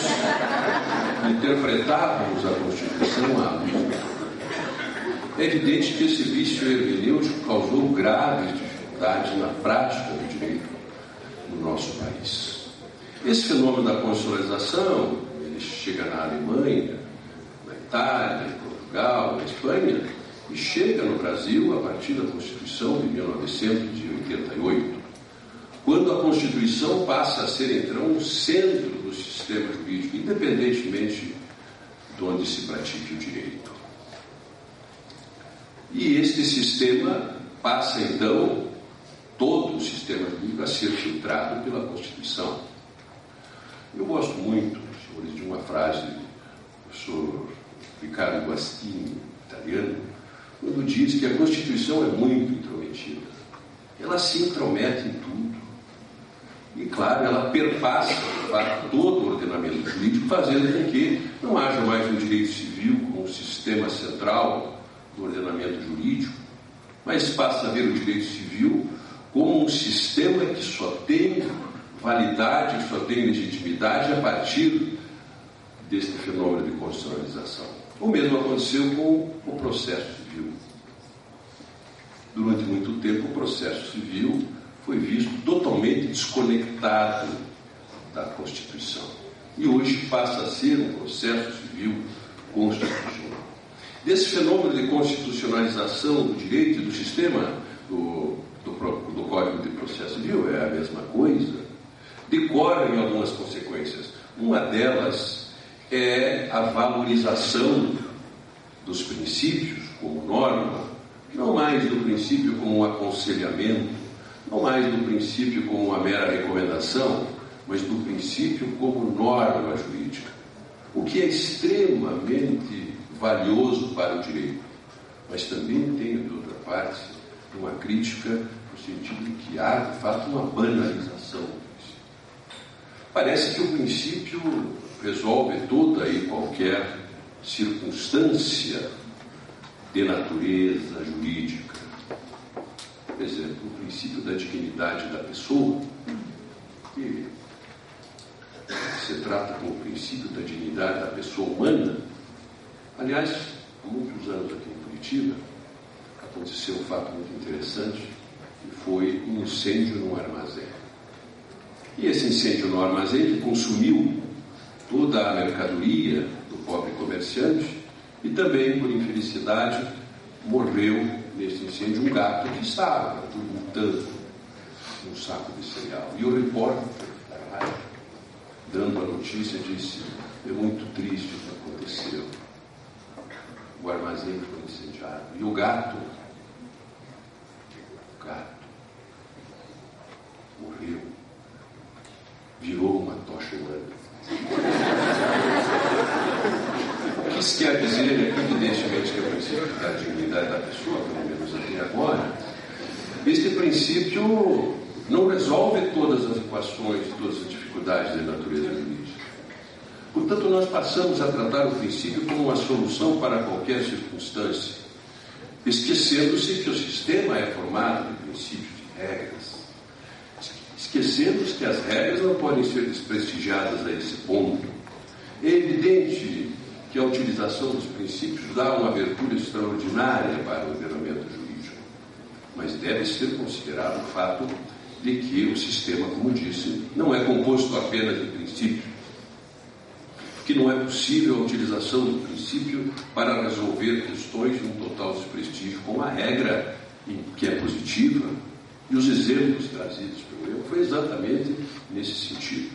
interpretávamos a Constituição à luz da portaria. É evidente que esse vício hermenêutico causou graves dificuldades na prática do direito no nosso país. Esse fenômeno da constitucionalização, ele chega na Alemanha, na Itália, em Portugal, na Espanha, e chega no Brasil a partir da Constituição de 1988, quando a Constituição passa a ser, então, um centro do sistema jurídico, independentemente de onde se pratique o direito. E este sistema passa, então, todo o sistema jurídico a ser filtrado pela Constituição. Eu gosto muito, senhores, de uma frase do professor Riccardo Guastini, italiano, quando diz que a Constituição é muito intrometida. Ela se intromete em tudo. E, claro, ela perpassa todo o ordenamento jurídico, fazendo com que não haja mais um direito civil como um sistema central do ordenamento jurídico, mas passa a ver o direito civil como um sistema que só tem validade, que só tem legitimidade a partir deste fenômeno de constitucionalização. O mesmo aconteceu com o processo civil. Durante muito tempo, o processo civil foi visto totalmente desconectado da Constituição. E hoje passa a ser um processo civil constitucional. Desse fenômeno de constitucionalização do direito e do sistema do Código de Processo Civil, é a mesma coisa, decorrem algumas consequências. Uma delas é a valorização dos princípios como norma, não mais do princípio como um aconselhamento, não mais do princípio como uma mera recomendação, mas do princípio como norma jurídica, o que é extremamente valioso para o direito, mas também tem, de outra parte, uma crítica no sentido de que há, de fato, uma banalização. Parece que o princípio resolve toda e qualquer circunstância de natureza jurídica. Por exemplo, o princípio da dignidade da pessoa, que se trata como o princípio da dignidade da pessoa humana. Aliás, há muitos anos aqui em Curitiba, aconteceu um fato muito interessante, que foi um incêndio num armazém. E esse incêndio no armazém consumiu toda a mercadoria do pobre comerciante e também, por infelicidade, morreu nesse incêndio um gato que estava dormitando num saco de cereal. E o repórter da rádio, dando a notícia, disse: é muito triste o que aconteceu. O armazém foi incendiado. E o gato morreu. Virou uma tocha humana. O que isso quer dizer é que, evidentemente, que é o princípio da dignidade da pessoa, pelo menos até agora, este princípio não resolve todas as equações, todas as dificuldades da natureza jurídica. Portanto, nós passamos a tratar o princípio como uma solução para qualquer circunstância, esquecendo-se que o sistema é formado de princípios e regras, esquecemos que as regras não podem ser desprestigiadas a esse ponto. É evidente que a utilização dos princípios dá uma abertura extraordinária para o ordenamento jurídico, mas deve ser considerado o fato de que o sistema, como disse, não é composto apenas de princípios, que não é possível a utilização do princípio para resolver questões de um total desprestígio, como a regra que é positiva, e os exemplos trazidos pelo eu foi exatamente nesse sentido.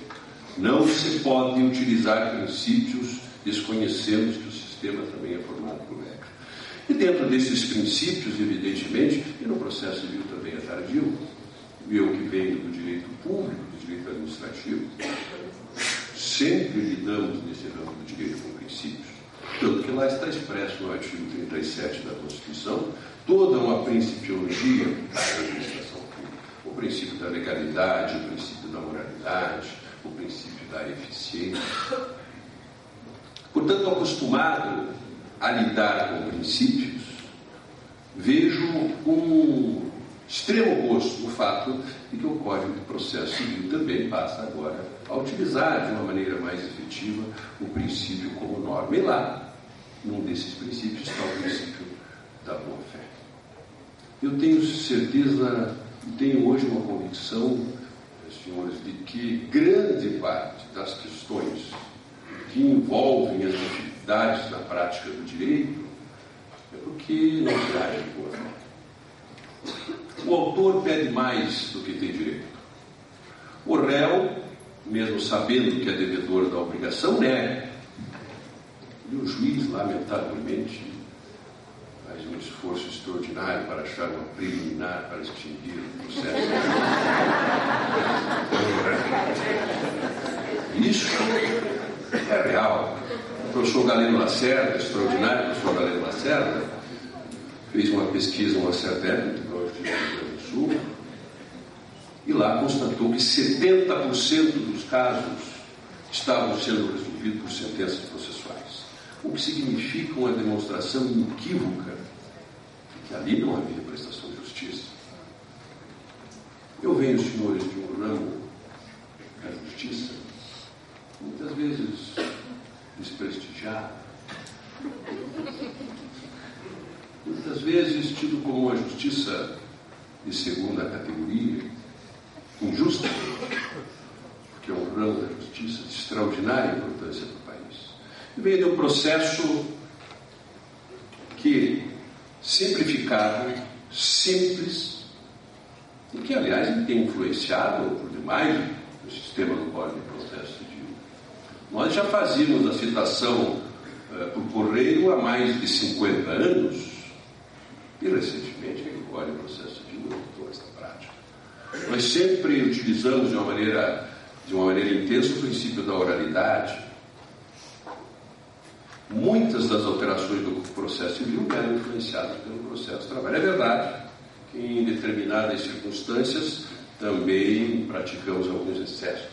Não se pode utilizar princípios desconhecendo que o sistema também é formado por regras. E dentro desses princípios, evidentemente, e no processo civil também é tardio, eu que venho do direito público, do direito administrativo, sempre lidamos nesse ramo do direito com princípios. Tanto que lá está expresso no artigo 37 da Constituição toda uma principiologia da administração pública. O princípio da legalidade, o princípio da moralidade, o princípio da eficiência. Portanto, acostumado a lidar com princípios, vejo um extremo oposto o fato de que o Código de Processo Civil também passa agora a utilizar de uma maneira mais efetiva o princípio como norma. E lá, num desses princípios, está o princípio da boa-fé. Eu tenho certeza, tenho hoje uma convicção, senhores, de que grande parte das questões que envolvem as dificuldades na prática do direito é porque não se age de boa fé. O autor pede mais do que tem direito. O réu, mesmo sabendo que é devedor da obrigação, nega. E o juiz, lamentavelmente, faz um esforço extraordinário para achar uma preliminar para extinguir o processo. Isso é real. O professor Galeno Lacerda, extraordinário professor Galeno Lacerda, fez uma pesquisa uma certa época no Rio Grande do Sul e lá constatou que 70% dos casos estavam sendo resolvidos por sentenças processuais, o que significa uma demonstração inequívoca de que ali não havia prestação de justiça. Eu venho, senhores, de um ramo da justiça muitas vezes desprestigiado, muitas vezes tido como uma justiça de segunda categoria, injusta, porque é um ramo da justiça de extraordinária importância para o país. E veio de um processo que, simplificado, simples, e que, aliás, tem influenciado por demais o sistema do Código de Processo Civil. Nós já fazíamos a citação por correio há mais de 50 anos, e recentemente o Código de Processo Civil adotou esta prática. Nós sempre utilizamos de uma maneira intensa o princípio da oralidade. Muitas das alterações do processo civil eram influenciadas pelo processo de trabalho. É verdade que em determinadas circunstâncias também praticamos alguns excessos.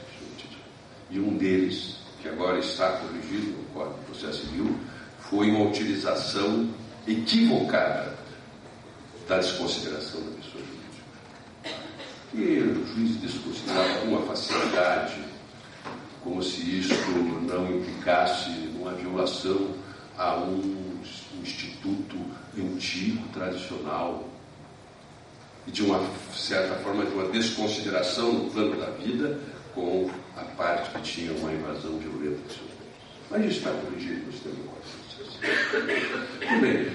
E um deles, que agora está corrigido no Código de Processo Civil, foi uma utilização equivocada da desconsideração da pessoa jurídica. E o juiz desconsiderava com uma facilidade, como se isto não implicasse uma violação a um instituto antigo, tradicional, e de uma certa forma de uma desconsideração no plano da vida com a parte que tinha uma invasão violenta dos seus bens. Mas isso está corrigido no sistema de processo. Muito bem.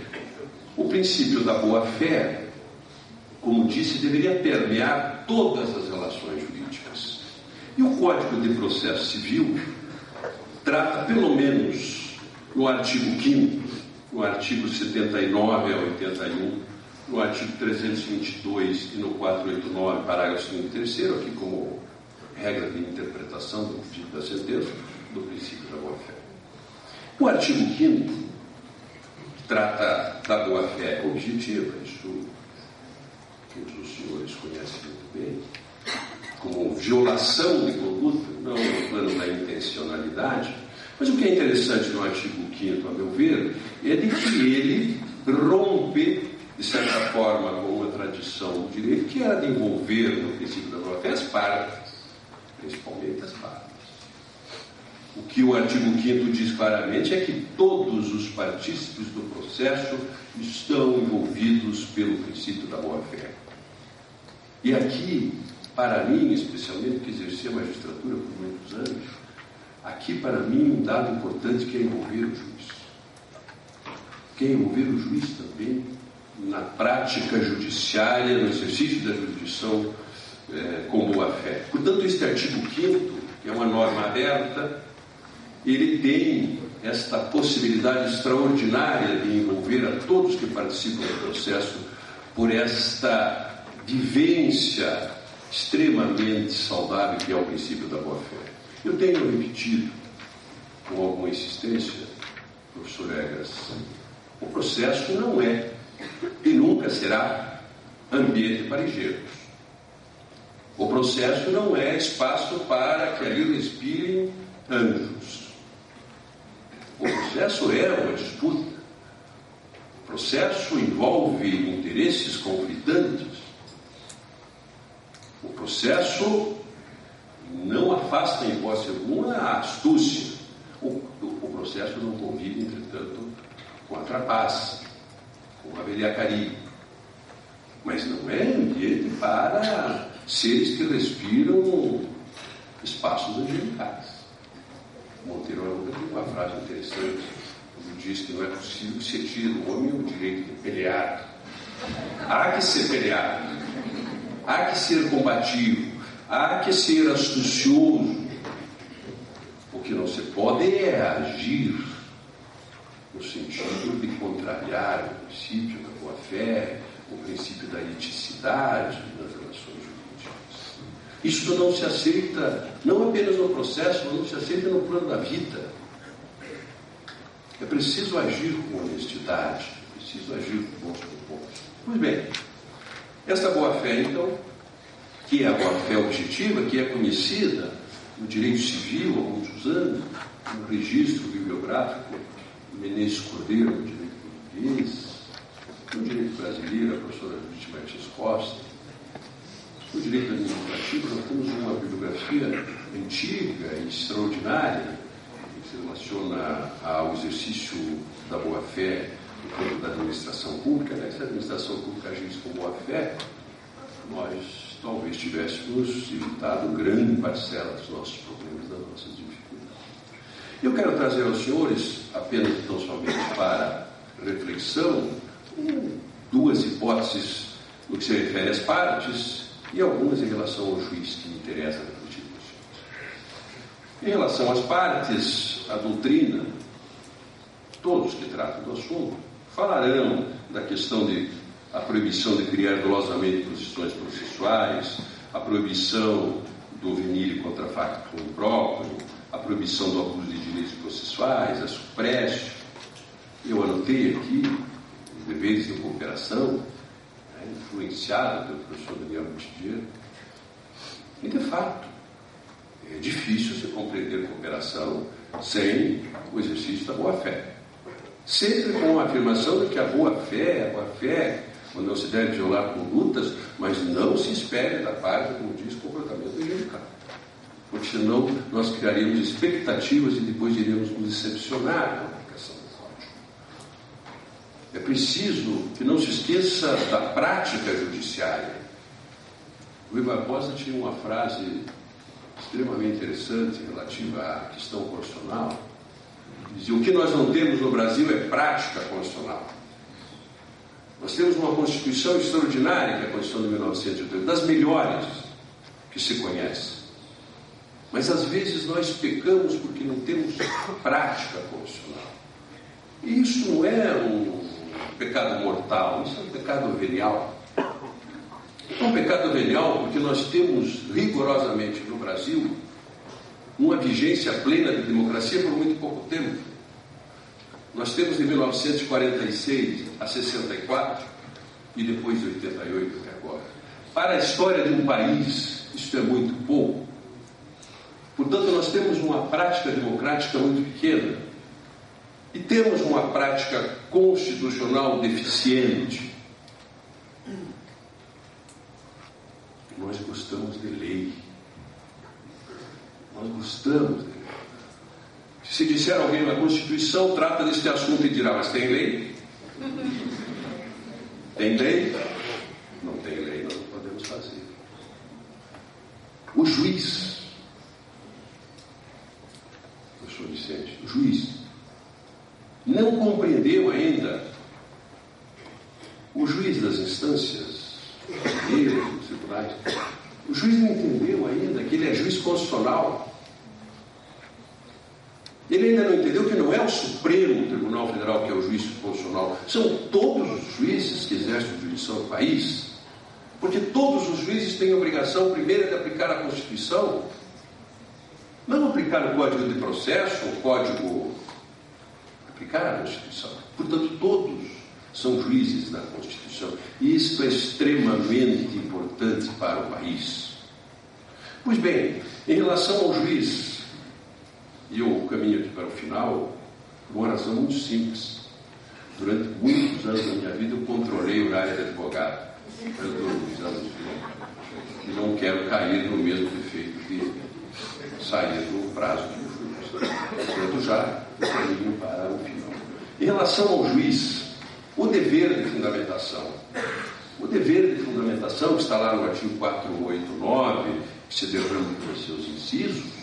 O princípio da boa-fé, como disse, deveria permear todas as relações jurídicas. E o Código de Processo Civil trata, pelo menos, no artigo 5º, no artigo 79 a 81, no artigo 322 e no 489, parágrafo 2º e 3º, aqui como regra de interpretação do pedido da sentença, do princípio da boa-fé. O artigo 5º trata da boa-fé objetiva, isso todos os senhores conhecem muito bem, como violação de conduta, não no plano da intencionalidade. Mas o que é interessante no artigo 5º, a meu ver, é de que ele rompe de certa forma, com uma tradição do direito que era de envolver no princípio da boa-fé as partes, principalmente as partes. O que o artigo 5º diz claramente é que todos os partícipes do processo estão envolvidos pelo princípio da boa-fé. E aqui, para mim, especialmente, que exerci a magistratura por muitos anos, aqui, para mim, um dado importante que é envolver o juiz. Que é envolver o juiz também na prática judiciária, no exercício da jurisdição com boa-fé. Portanto, este artigo 5º, que é uma norma aberta, ele tem esta possibilidade extraordinária de envolver a todos que participam do processo por esta vivência extremamente saudável que é o princípio da boa-fé. Eu tenho repetido com alguma insistência, professor Egas, o processo não é e nunca será ambiente para engenhos. O processo não é espaço para que ali respirem anjos. O processo é uma disputa. O processo envolve interesses conflitantes. O processo não afasta, em hipótese alguma, a astúcia. O processo não convive, entretanto, com a trapaça, com a velhacaria. Mas não é ambiente para seres que respiram espaços angelicais. Monteiro Arouca tem uma frase interessante, ele diz que não é possível que se tire do homem o direito de pelear. Há que ser peleado, há que ser combativo, há que ser astucioso. O que não se pode é agir no sentido de contrariar o princípio da boa-fé, o princípio da eticidade nas relações jurídicas. Isso não se aceita, não apenas no processo, mas não se aceita no plano da vida. É preciso agir com honestidade, é preciso agir com bons propósitos. Pois bem, esta boa-fé, então, que é a boa-fé objetiva, que é conhecida no direito civil há muitos anos, no registro bibliográfico Menezes Cordeiro, no direito português, no direito brasileiro, a professora Judite Martins Costa. No direito administrativo, nós temos uma bibliografia antiga e extraordinária que se relaciona ao exercício da boa-fé no campo da administração pública. Se a administração pública agisse com boa-fé, nós talvez tivéssemos evitado grande parcela dos nossos problemas, das nossas dificuldades. Eu quero trazer aos senhores, apenas tão somente para reflexão, duas hipóteses no que se refere às partes e algumas em relação ao juiz que me interessa refletir com os senhores. Em relação às partes, a doutrina, todos que tratam do assunto, falarão da questão de a proibição de criar dolosamente posições processuais, a proibição do venire contra facto próprio, a proibição do abuso de direitos processuais, a suprécio. Eu anotei aqui os deveres de cooperação, influenciado pelo professor Daniel Butidier. E, de fato, é difícil se compreender cooperação sem o exercício da boa-fé. Sempre com a afirmação de que a boa-fé, quando não se deve violar condutas, mas não se espere da parte, como diz, comportamento angelical. Porque senão nós criaríamos expectativas e depois iríamos nos decepcionar na aplicação do código. É preciso que não se esqueça da prática judiciária. Rui Barbosa tinha uma frase extremamente interessante relativa à questão constitucional. Dizia: o que nós não temos no Brasil é prática constitucional. Nós temos uma Constituição extraordinária, que é a Constituição de 1980, das melhores que se conhece. Mas às vezes nós pecamos porque não temos prática constitucional. E isso não é um pecado mortal, isso é um pecado venial. É um pecado venial porque nós temos rigorosamente no Brasil uma vigência plena de democracia por muito pouco tempo. Nós temos de 1946 a 64 e depois de 88 até agora. Para a história de um país, isso é muito pouco. Portanto, nós temos uma prática democrática muito pequena e temos uma prática constitucional deficiente. Nós gostamos de lei. Nós gostamos de lei. Se disser alguém na Constituição, trata deste assunto e dirá, mas tem lei? Tem lei? Não tem lei, nós não podemos fazer. O juiz, professor Vicente, o juiz não compreendeu ainda, o juiz das instâncias, dos tribunais, o juiz não entendeu ainda que ele é juiz constitucional. Ele ainda não entendeu que não é o Supremo Tribunal Federal que é o juiz constitucional, são todos os juízes que exercem a jurisdição do país, porque todos os juízes têm a obrigação, primeiro, de aplicar a Constituição, não aplicar o Código de Processo, aplicar a Constituição. Portanto, todos são juízes da Constituição, e isso é extremamente importante para o país. Pois bem, em relação ao juiz, e eu caminho aqui para o final, por uma razão muito simples. Durante muitos anos da minha vida, eu controlei o horário de advogado. Eu estou nos anos e não quero cair no mesmo defeito de sair do prazo que eu fui. Portanto, já caminho para o final. Em relação ao juiz, o dever de fundamentação. O dever de fundamentação, que está lá no artigo 489, que se derrama por seus incisos,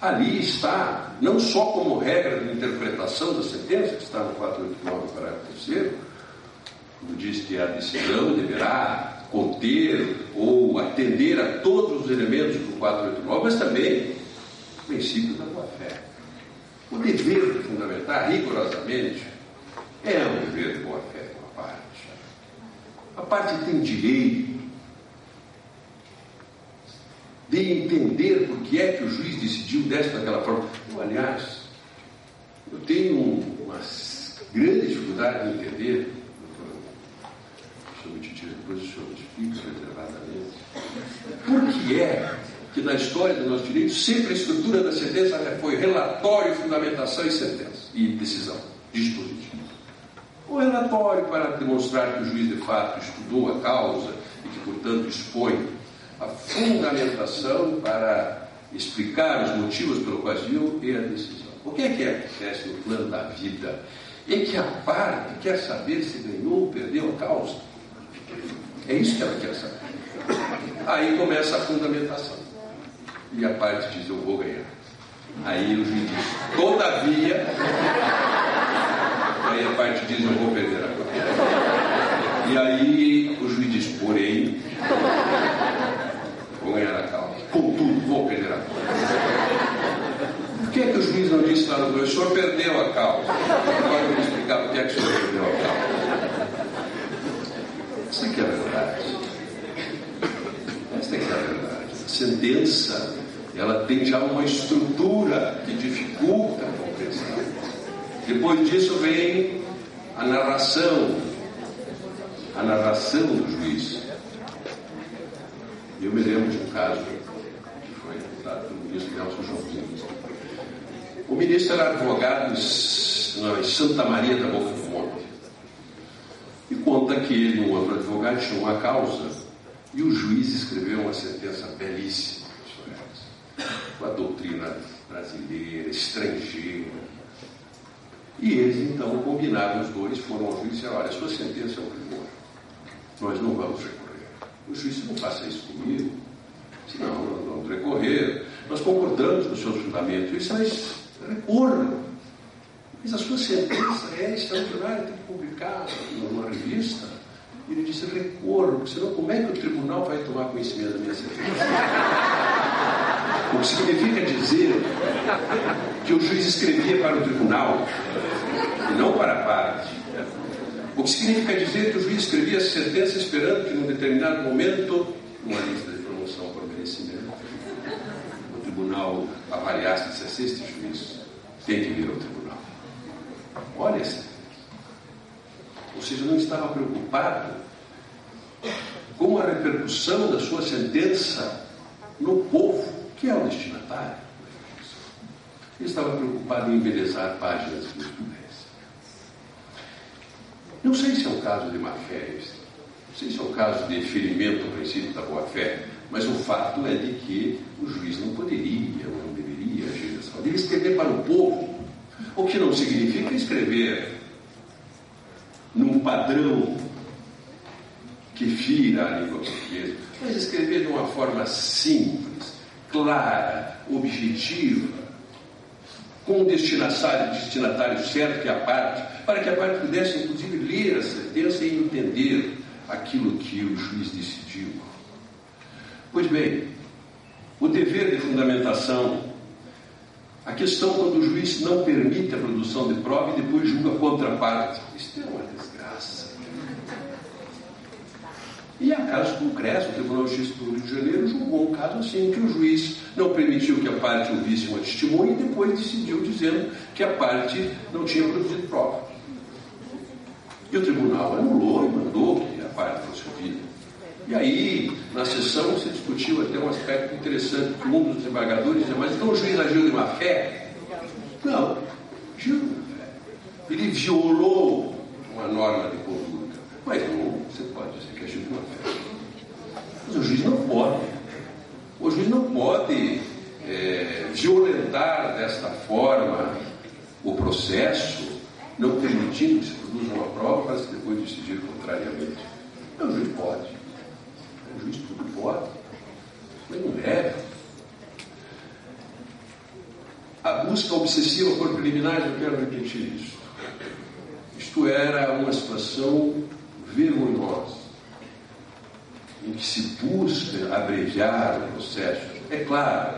ali está, não só como regra de interpretação da sentença, que está no 489, parágrafo 3º, quando diz que a decisão deverá conter ou atender a todos os elementos do 489, mas também o princípio da boa-fé. O dever de fundamentar rigorosamente é um dever de boa-fé de uma parte. A parte tem direito de entender por que é que o juiz decidiu desta daquela forma. Eu, aliás, eu tenho uma grande dificuldade de entender, sobre Titi, depois o senhor explica reservadamente, por que é que na história do nosso direito sempre a estrutura da sentença foi relatório, fundamentação e sentença, e decisão, dispositivo. O relatório para demonstrar que o juiz de fato estudou a causa e que, portanto, expõe a fundamentação para explicar os motivos pelos quais viu e a decisão. O que acontece no plano da vida? É que a parte quer saber se ganhou ou perdeu a causa. É isso que ela quer saber. Aí começa a fundamentação. E a parte diz, eu vou ganhar. Aí o juiz diz, todavia. Aí a parte diz, eu vou perder a causa. E aí o juiz diz, porém, vou ganhar a causa. Contudo, vou perder a causa. Por que é que o juiz não disse lá no 2? O senhor perdeu a causa. Agora eu vou explicar por que é que o senhor perdeu a causa. Isso aqui é a verdade. Essa aqui é a verdade. A sentença, ela tem já uma estrutura que dificulta a compreensão. Depois disso vem a narração do juiz. Eu me lembro de um caso que foi dado pelo ministro Nelson Joãozinho. O ministro era advogado em Santa Maria da Boca do Monte. E conta que ele e um outro advogado tinham uma causa e o juiz escreveu uma sentença belíssima com a doutrina brasileira, estrangeira. E eles então combinaram, os dois foram ao juiz e disseram, olha, a sua sentença é um primor, nós não vamos recorrer. O juiz disse, não faça isso comigo. Disse, não, nós vamos recorrer, nós concordamos com os seus fundamentos. Ele disse, mas recorram. Mas a sua sentença é extraordinária, tem que publicar numa revista. Ele disse, recorram, porque senão como é que o tribunal vai tomar conhecimento da minha sentença? O que significa dizer que o juiz escrevia para o tribunal e não para a parte. O que significa dizer que o juiz escrevia a sentença esperando que num determinado momento, numa lista de promoção por merecimento, o tribunal avaliasse e dissesse, este juiz tem que vir ao tribunal. Olha essa. Ou seja, não estava preocupado com a repercussão da sua sentença no povo, que é o destinatário. Ele estava preocupado em embelezar páginas de jurisprudência. Não sei se é um caso de má-fé, sei se é um caso de ferimento ao princípio da boa-fé, mas o fato é de que o juiz não poderia, ou não deveria agir dessa forma. Ele escrever para o povo, o que não significa escrever num padrão que fira a língua portuguesa, mas escrever de uma forma simples, clara, objetiva, com um destinatário certo, que é a parte, para que a parte pudesse, inclusive, ler a sentença e entender aquilo que o juiz decidiu. Pois bem, o dever de fundamentação, a questão quando o juiz não permite a produção de prova e depois julga contra a parte, isso é uma desgraça. E há casos concretos. O Tribunal de Justiça do Rio de Janeiro julgou um caso assim, que o juiz não permitiu que a parte ouvisse uma testemunha e depois decidiu dizendo que a parte não tinha produzido prova. E o tribunal anulou e mandou que a parte fosse ouvida. E aí, na sessão, se discutiu até um aspecto interessante, que um dos desembargadores dizia, mas então o juiz agiu de má fé? Não, agiu de má fé. Ele violou uma norma de conduta, mas não, você pode dizer que agiu de má fé. Mas o juiz não pode. O juiz não pode violentar desta forma o processo, não permitindo que se produza uma prova para se depois decidir contrariamente. Não, o juiz pode. O juiz tudo pode, mas não deve. A busca obsessiva por preliminares, eu quero repetir isso. Isto era uma situação vergonhosa, em que se busca abreviar o processo. É claro,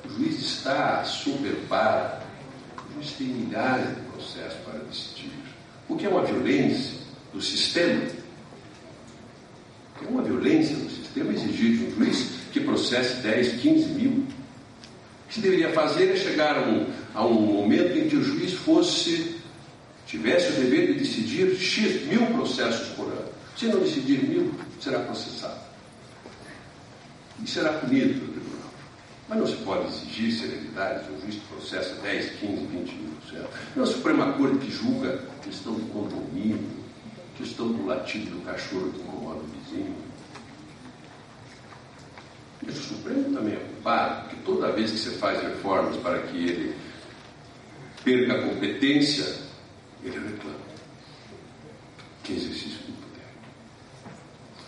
o juiz está superparado, o juiz tem milhares de processos para decidir. O que é uma violência do sistema? É uma violência do sistema exigir de um juiz que processe 10, 15 mil. O que se deveria fazer é chegar a um momento em que o juiz tivesse o dever de decidir X mil processos por ano. Se não decidir 1000, será processado. E será punido pelo tribunal. Mas não se pode exigir celeridade de um juiz que processa 10, 15, 20 mil processos. Não é a Suprema Corte que julga questão do condomínio, questão do latido do cachorro que incomoda o vizinho. E o Supremo também é culpado, porque toda vez que você faz reformas para que ele perca a competência, ele reclama. Que exercício do poder.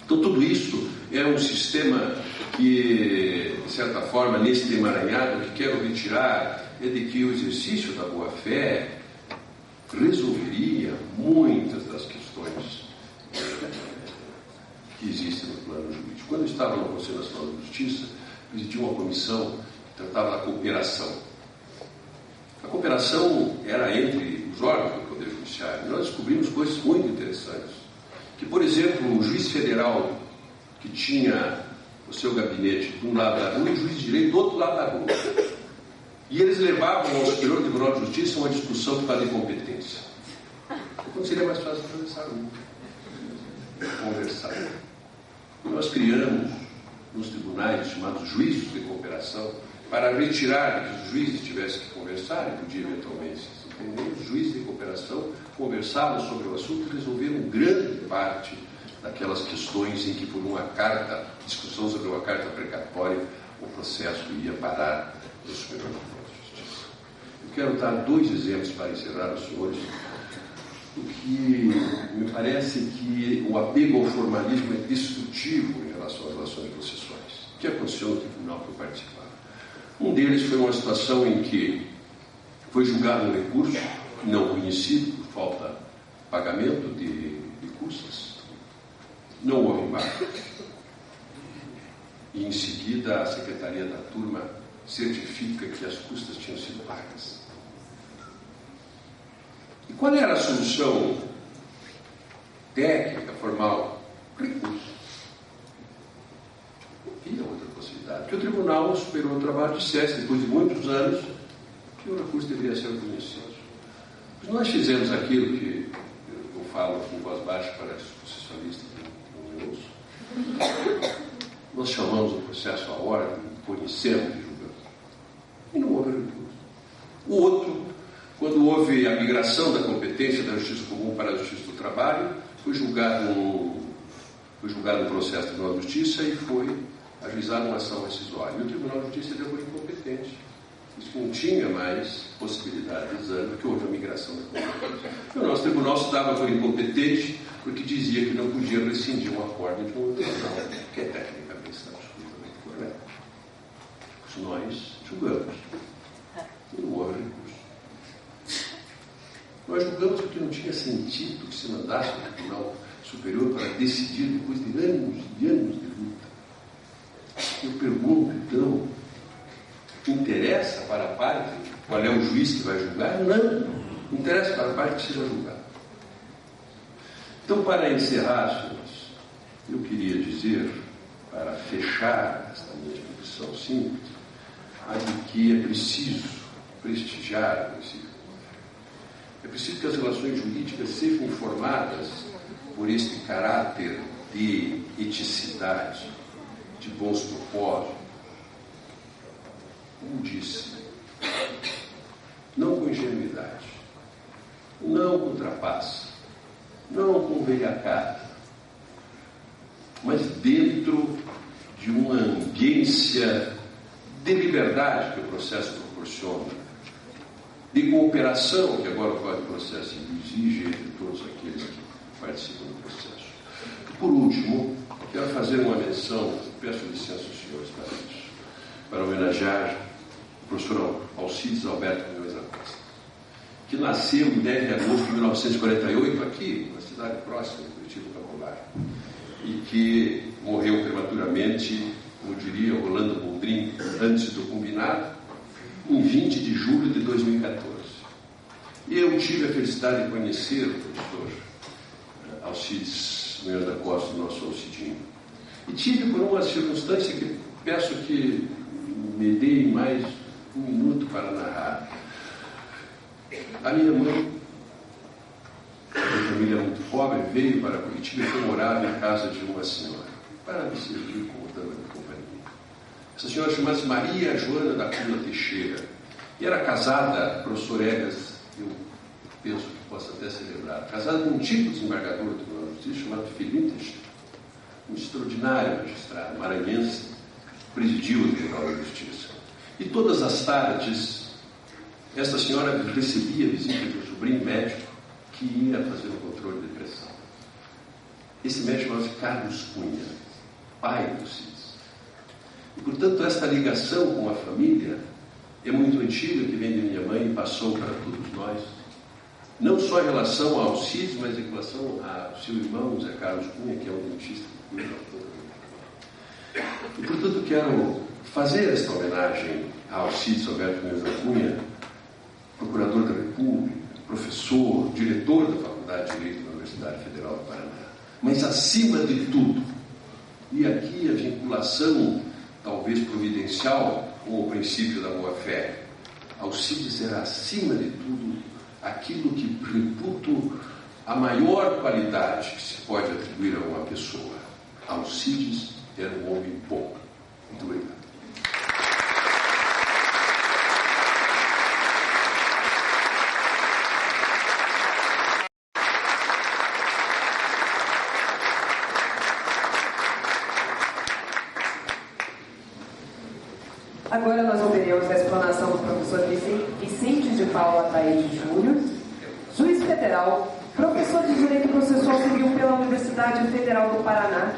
Então tudo isso é um sistema que, de certa forma, nesse emaranhado, o que quero retirar é de que o exercício da boa-fé resolveria muitas das questões que existem no plano jurídico. Quando eu estava no Conselho Nacional de Justiça, presidi uma comissão que tratava da cooperação. A cooperação era entre os órgãos do Poder Judiciário. E nós descobrimos coisas muito interessantes. Que, por exemplo, o juiz federal que tinha o seu gabinete de um lado da rua e o juiz de direito do outro lado da rua. E eles levavam ao Superior Tribunal de Justiça uma discussão para a incompetência. Quando seria mais fácil atravessar a rua, conversar. E nós criamos nos tribunais chamados juízos de cooperação para retirar que os juízes tivessem que conversar e podia eventualmente se entender. Os juízes de cooperação conversavam sobre o assunto e resolveram grande parte daquelas questões em que por uma discussão sobre uma carta precatória, o processo ia parar no Superior Tribunal de Justiça. Eu quero dar 2 exemplos para encerrar, os senhores, do que me parece que o apego ao formalismo é destrutivo em relação às relações processuais. O que aconteceu no tribunal que eu participava? Um deles foi uma situação em que foi julgado um recurso não conhecido por falta de pagamento de custas. Não houve embargo. E em seguida a secretaria da turma certifica que as custas tinham sido pagas. E qual era a solução técnica, formal? Recurso. Não havia outra possibilidade. Que o Tribunal Superior do Trabalho dissesse, depois de muitos anos, que o recurso deveria ser reconhecido. Mas nós fizemos aquilo que eu falo com voz baixa para os processualistas que não me ouçam. Nós chamamos o processo à ordem, conhecemos e julgamos. E não houve recurso. O outro, quando houve a migração da competência competência da Justiça Comum para a Justiça do Trabalho, foi julgado um processo do Tribunal de Justiça e foi ajuizada uma ação rescisória. E o Tribunal de Justiça deu por incompetente. Isso não tinha mais possibilidade de exame, porque houve a migração da competência. E o nosso tribunal se dava por incompetente porque dizia que não podia rescindir um acordo de um tribunal, que é tecnicamente está absolutamente correto. Nós julgamos. E não houve recurso. Nós julgamos porque não tinha sentido que se mandasse o Tribunal Superior para decidir depois de anos e anos de luta. Eu pergunto, então, interessa para a parte qual é o juiz que vai julgar? Não. Interessa para a parte que seja julgado. Então, para encerrar, senhores, eu queria dizer, para fechar esta minha exposição simples, de que é preciso prestigiar o princípio. É preciso que as relações jurídicas sejam informadas por este caráter de eticidade, de bons propósitos. Como disse, não com ingenuidade, não com trapaça, não com velhacada, mas dentro de uma ambiência de liberdade que o processo proporciona, de cooperação que agora o Código de Processo exige entre todos aqueles que participam do processo. Por último, quero fazer uma menção, peço licença aos senhores para isso, para homenagear o professor Alcides Alberto Munhoz da Costa, que nasceu em 10 de agosto de 1948 aqui, na cidade próxima de Curitiba Popular, e que morreu prematuramente, como diria o Rolando Boldrin, antes do combinado, em 20 de julho de 2014. E eu tive a felicidade de conhecer o professor Alcides Munhoz da Costa, nosso Alcidinho. E tive por uma circunstância que peço que me deem mais um minuto para narrar. A minha mãe, de família muito pobre, veio para Curitiba e foi morar na casa de uma senhora, para me servir como dama de companhia. Essa senhora chamava-se Maria Joana da Cunha Teixeira e era casada, professor Egas, eu penso que possa até ser lembrado, casada com um tipo desembargador do Tribunal de Justiça chamado Felipe Teixeira, um extraordinário magistrado maranhense, presidiu o Tribunal de Justiça. E todas as tardes, esta senhora recebia a visita de um sobrinho médico que ia fazer um controle de pressão. Esse médico chamava-se Carlos Cunha, pai do Cides. E, portanto, esta ligação com a família é muito antiga, que vem de minha mãe e passou para todos nós. Não só em relação ao Alcides, mas em relação ao seu irmão, Zé Carlos Cunha, que é um dentista que cuida da família. E, portanto, quero fazer esta homenagem a Alcides Alberto Munhoz da Cunha, procurador da República, professor, diretor da Faculdade de Direito da Universidade Federal do Paraná. Mas, acima de tudo, e aqui a vinculação, talvez providencial, com o princípio da boa-fé, Alcides era, acima de tudo, aquilo que reputo a maior qualidade que se pode atribuir a uma pessoa. Alcides era um homem bom. Muito obrigado. Agora nós ouviremos a explanação do professor Vicente de Paula Ataíde Júnior, juiz federal, professor de Direito Processual Civil pela Universidade Federal do Paraná,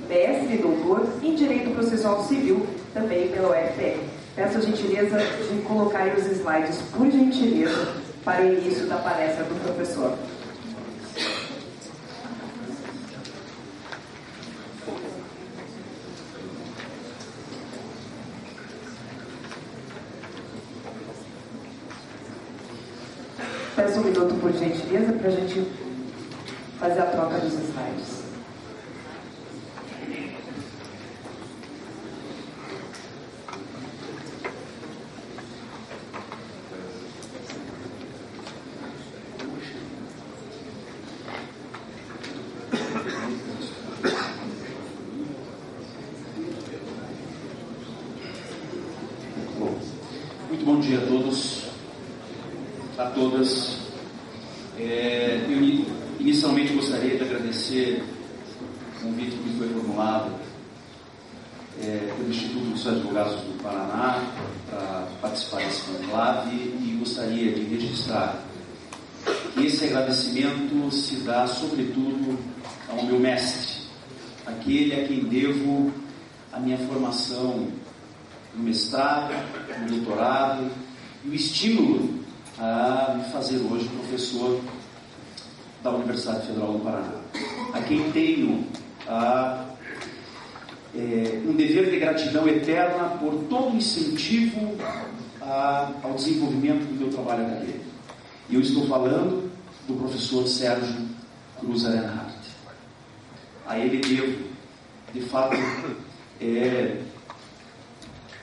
mestre e doutor em Direito Processual Civil, também pela UFR. Peço a gentileza de colocar os slides, por gentileza, para o início da palestra do professor. Peço um minuto, por gentileza, para a gente fazer a troca dos slides. Muito bom dia a todos, a todas. Inicialmente, gostaria de agradecer o convite que foi formulado pelo Instituto dos Advogados do Paraná para participar desse conclave, e gostaria de registrar que esse agradecimento se dá, sobretudo, ao meu mestre, aquele a quem devo a minha formação no mestrado, no doutorado, e o estímulo a me fazer hoje professor da Universidade Federal do Paraná, a quem tenho um dever de gratidão eterna por todo o incentivo ao desenvolvimento do meu trabalho acadêmico. E eu estou falando do professor Sérgio Cruz Arenhardt. A ele devo, de fato,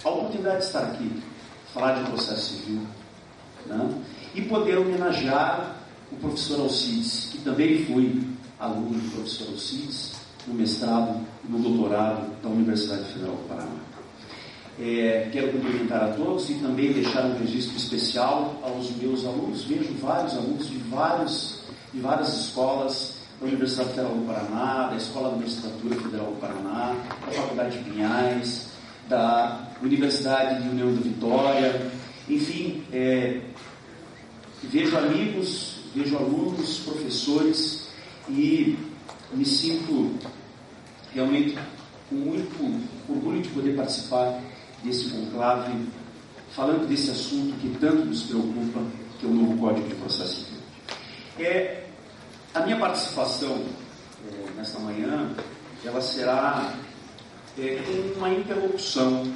a oportunidade de estar aqui, falar de processo civil, né? E poder homenagear o professor Alcides, que também fui aluno do professor Alcides, no mestrado e no doutorado da Universidade Federal do Paraná. Quero cumprimentar a todos e também deixar um registro especial aos meus alunos. Vejo vários alunos de várias escolas da Universidade Federal do Paraná, da Escola da Magistratura Federal do Paraná, da Faculdade de Pinhais, da Universidade de União da Vitória, enfim, vejo amigos, vejo alunos, professores, e me sinto realmente com muito orgulho de poder participar desse conclave, falando desse assunto que tanto nos preocupa, que é o novo Código de Processo Civil. A minha participação nesta manhã, ela será uma interlocução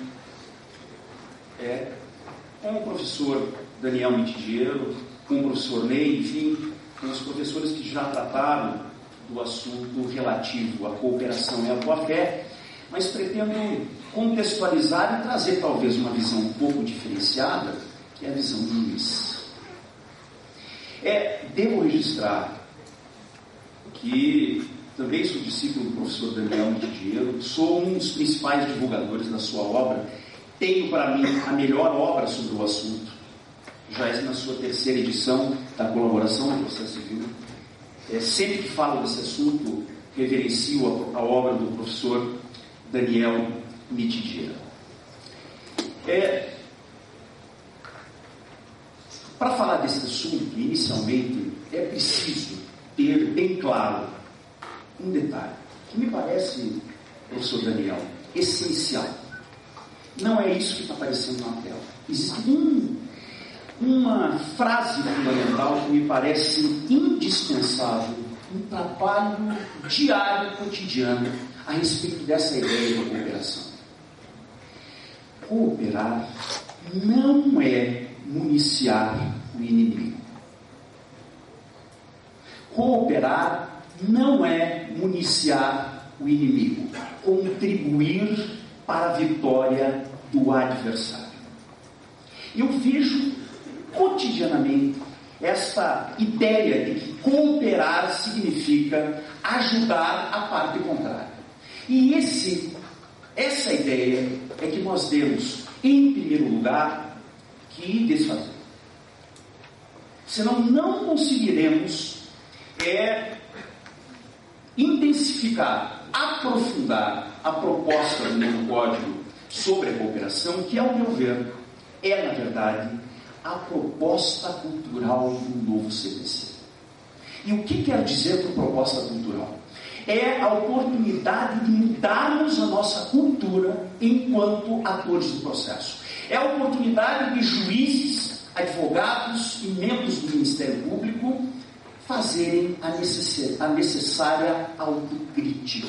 com o professor Daniel Mitidiero, com o professor Ney, enfim, com os professores que já trataram do assunto relativo à cooperação e à boa-fé, mas pretendo contextualizar e trazer talvez uma visão um pouco diferenciada, que é a visão do juiz. Devo registrar que também sou discípulo do professor Daniel Mitidiero, sou um dos principais divulgadores da sua obra, tenho para mim a melhor obra sobre o assunto, já é na sua terceira edição da colaboração no processo civil. Sempre que falo desse assunto, reverencio a obra do professor Daniel Mitidiero. Para falar desse assunto, inicialmente, é preciso ter bem claro um detalhe, que me parece, professor Daniel, essencial. Não é isso que está aparecendo na tela. Existe uma frase fundamental que me parece indispensável, um trabalho diário, cotidiano, a respeito dessa ideia de cooperação. Cooperar não é municiar o inimigo. Cooperar não é municiar o inimigo, contribuir para a vitória do adversário. Eu vejo cotidianamente esta ideia de que cooperar significa ajudar a parte contrária. E essa ideia é que nós temos, em primeiro lugar, que desfazer. Senão não conseguiremos intensificar, aprofundar a proposta do novo código sobre a cooperação, que, ao meu ver, na verdade, a proposta cultural do novo CPC. E o que quer dizer por proposta cultural? É a oportunidade de mudarmos a nossa cultura enquanto atores do processo. É a oportunidade de juízes, advogados e membros do Ministério Público fazerem a necessária autocrítica,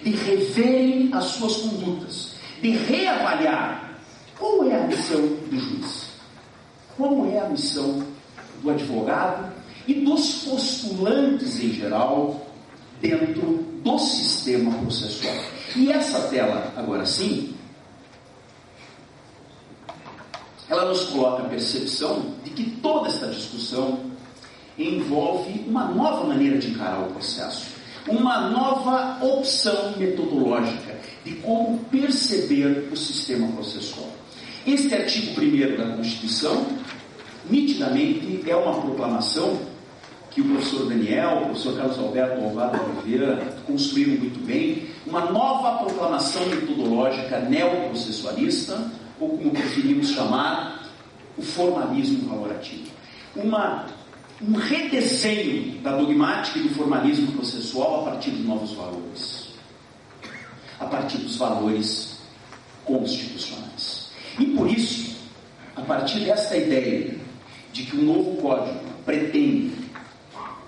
de reverem as suas condutas, de reavaliar qual é a missão do juiz, qual é a missão do advogado e dos postulantes em geral dentro do sistema processual. E essa tela, agora sim, ela nos coloca a percepção de que toda esta discussão envolve uma nova maneira de encarar o processo, uma nova opção metodológica de como perceber o sistema processual. Este artigo 1º da Constituição, nitidamente, é uma proclamação que o professor Daniel, o professor Carlos Alberto Alvaro Oliveira construíram muito bem, uma nova proclamação metodológica neoprocessualista, ou como preferimos chamar, o formalismo valorativo. Um redesenho da dogmática e do formalismo processual a partir de novos valores, a partir dos valores constitucionais. E por isso, a partir desta ideia de que o novo código pretende,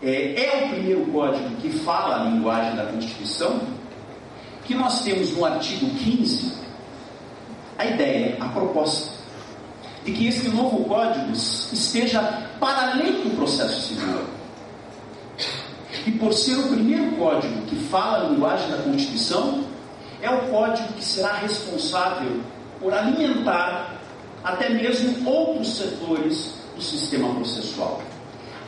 é o primeiro código que fala a linguagem da Constituição, que nós temos no artigo 15 a ideia, a proposta, de que esse novo código esteja para além do processo civil. E por ser o primeiro código que fala a linguagem da Constituição, é o código que será responsável por alimentar até mesmo outros setores do sistema processual,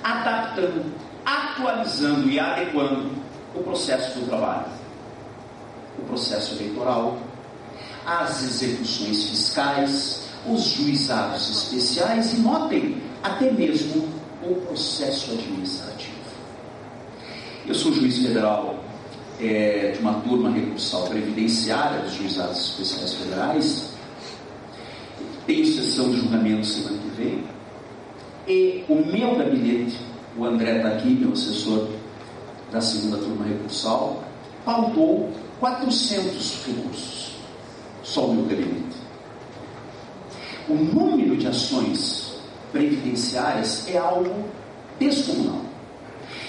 adaptando, atualizando e adequando o processo do trabalho, o processo eleitoral, as execuções fiscais, os juizados especiais e, notem, até mesmo o processo administrativo. Eu sou juiz federal de uma turma recursal previdenciária dos juizados especiais federais, tenho sessão de julgamento semana que vem, e o meu gabinete, o André está aqui, meu assessor da segunda turma recursal, pautou 400 recursos, só o meu gabinete. O número de ações previdenciárias é algo descomunal.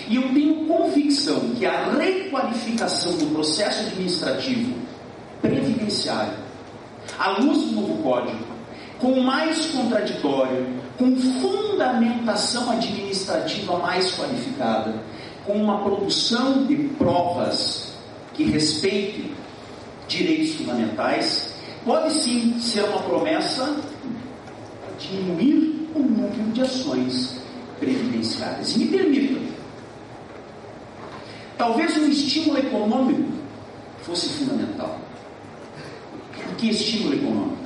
E eu tenho convicção que a requalificação do processo administrativo previdenciário, à luz do novo código, com mais contraditório, com fundamentação administrativa mais qualificada, com uma produção de provas que respeitem direitos fundamentais, pode sim ser uma promessa de diminuir o número de ações previdenciárias. E me permitam, talvez um estímulo econômico fosse fundamental. Que estímulo econômico?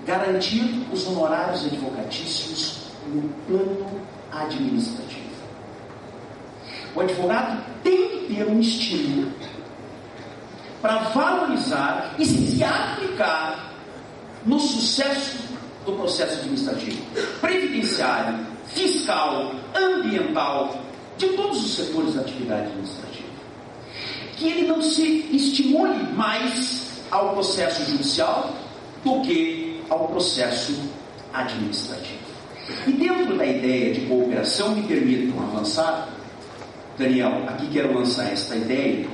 Garantir os honorários advocatícios no plano administrativo. O advogado tem que ter um estímulo para valorizar e se aplicar no sucesso do processo administrativo, previdenciário, fiscal, ambiental, de todos os setores da atividade administrativa. Que ele não se estimule mais ao processo judicial do que ao processo administrativo. E dentro da ideia de cooperação, me permitam avançar, Daniel, aqui quero lançar esta ideia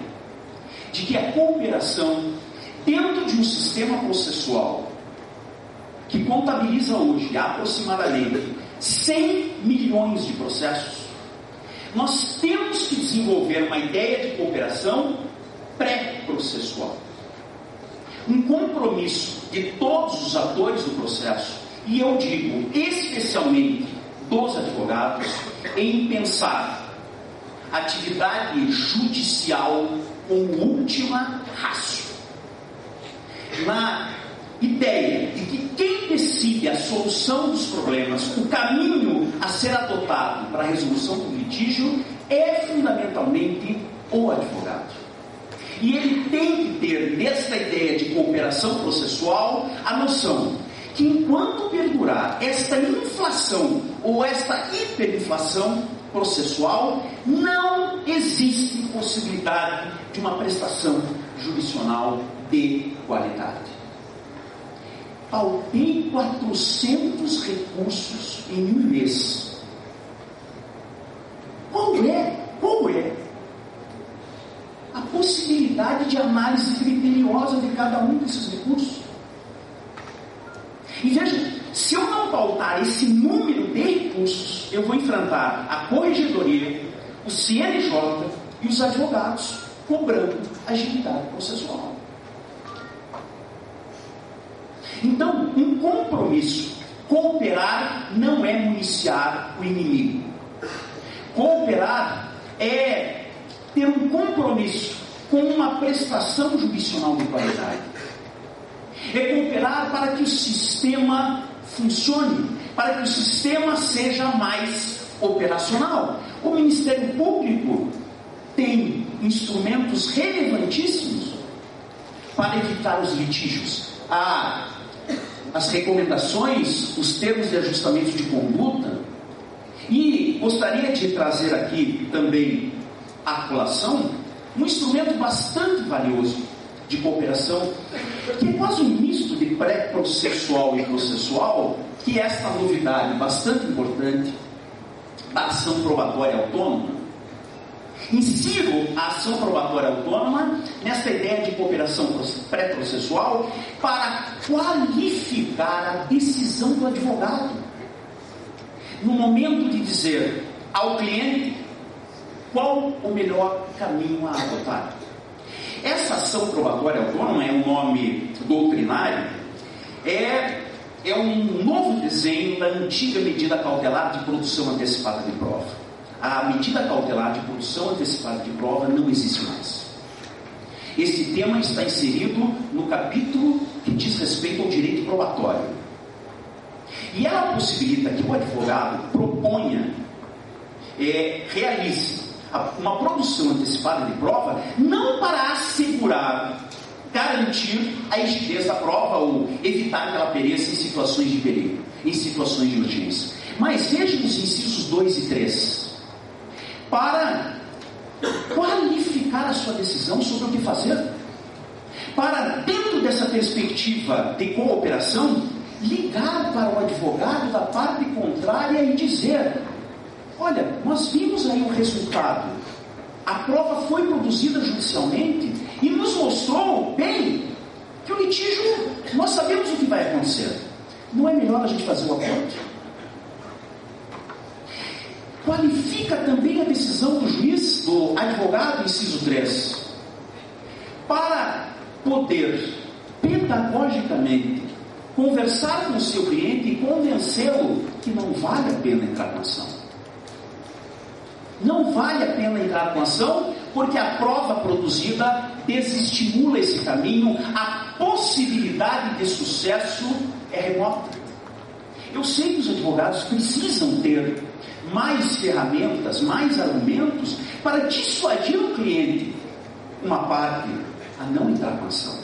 de que a cooperação dentro de um sistema processual que contabiliza hoje aproximadamente 100 milhões de processos, nós temos que desenvolver uma ideia de cooperação pré-processual. Um compromisso de todos os atores do processo, e eu digo especialmente dos advogados, em pensar atividade judicial como última ratio. Na ideia de que quem decide a solução dos problemas, o caminho a ser adotado para a resolução do litígio, é fundamentalmente o advogado. E ele tem que ter, nesta ideia de cooperação processual, a noção que enquanto perdurar esta inflação ou esta hiperinflação processual, não existe possibilidade de uma prestação jurisdicional de qualidade. Pautei 400 recursos em um mês. Qual é a possibilidade de análise criteriosa de cada um desses recursos? E veja, se eu não pautar esse número de recursos, eu vou enfrentar a corregedoria, o CNJ e os advogados cobrando agilidade processual. Então, um compromisso. Cooperar não é municiar o inimigo. Cooperar é ter um compromisso com uma prestação jurisdicional de qualidade. É cooperar para que o sistema funcione, para que o sistema seja mais operacional. O Ministério Público tem instrumentos relevantíssimos para evitar os litígios. As recomendações, os termos de ajustamento de conduta, e gostaria de trazer aqui também à colação um instrumento bastante valioso de cooperação, que é quase um misto de pré-processual e processual, que é esta novidade bastante importante da ação probatória autônoma. Insiro a ação probatória autônoma nesta ideia de cooperação pré-processual para qualificar a decisão do advogado no momento de dizer ao cliente qual o melhor caminho a adotar. Essa ação probatória autônoma é um nome doutrinário, é um novo desenho da antiga medida cautelar de produção antecipada de prova. A medida cautelar de produção antecipada de prova não existe mais. Esse tema está inserido no capítulo que diz respeito ao direito probatório. E ela possibilita que o advogado proponha, realize uma produção antecipada de prova, não para assegurar, garantir a rigidez da prova ou evitar que ela pereça em situações de perigo, em situações de urgência. Mas veja os incisos 2 e 3. Para qualificar a sua decisão sobre o que fazer. Para, dentro dessa perspectiva de cooperação, ligar para o advogado da parte contrária e dizer: olha, nós vimos aí o resultado, a prova foi produzida judicialmente e nos mostrou bem que o litígio, nós sabemos o que vai acontecer, não é melhor a gente fazer o acordo? Qualifica também a decisão do juiz, do advogado, inciso 3, para poder pedagogicamente conversar com o seu cliente e convencê-lo que não vale a pena entrar com ação. Não vale a pena entrar com ação porque a prova produzida desestimula esse caminho, a possibilidade de sucesso é remota. Eu sei que os advogados precisam ter mais ferramentas, mais argumentos para dissuadir o cliente, uma parte, a não entrar com ação.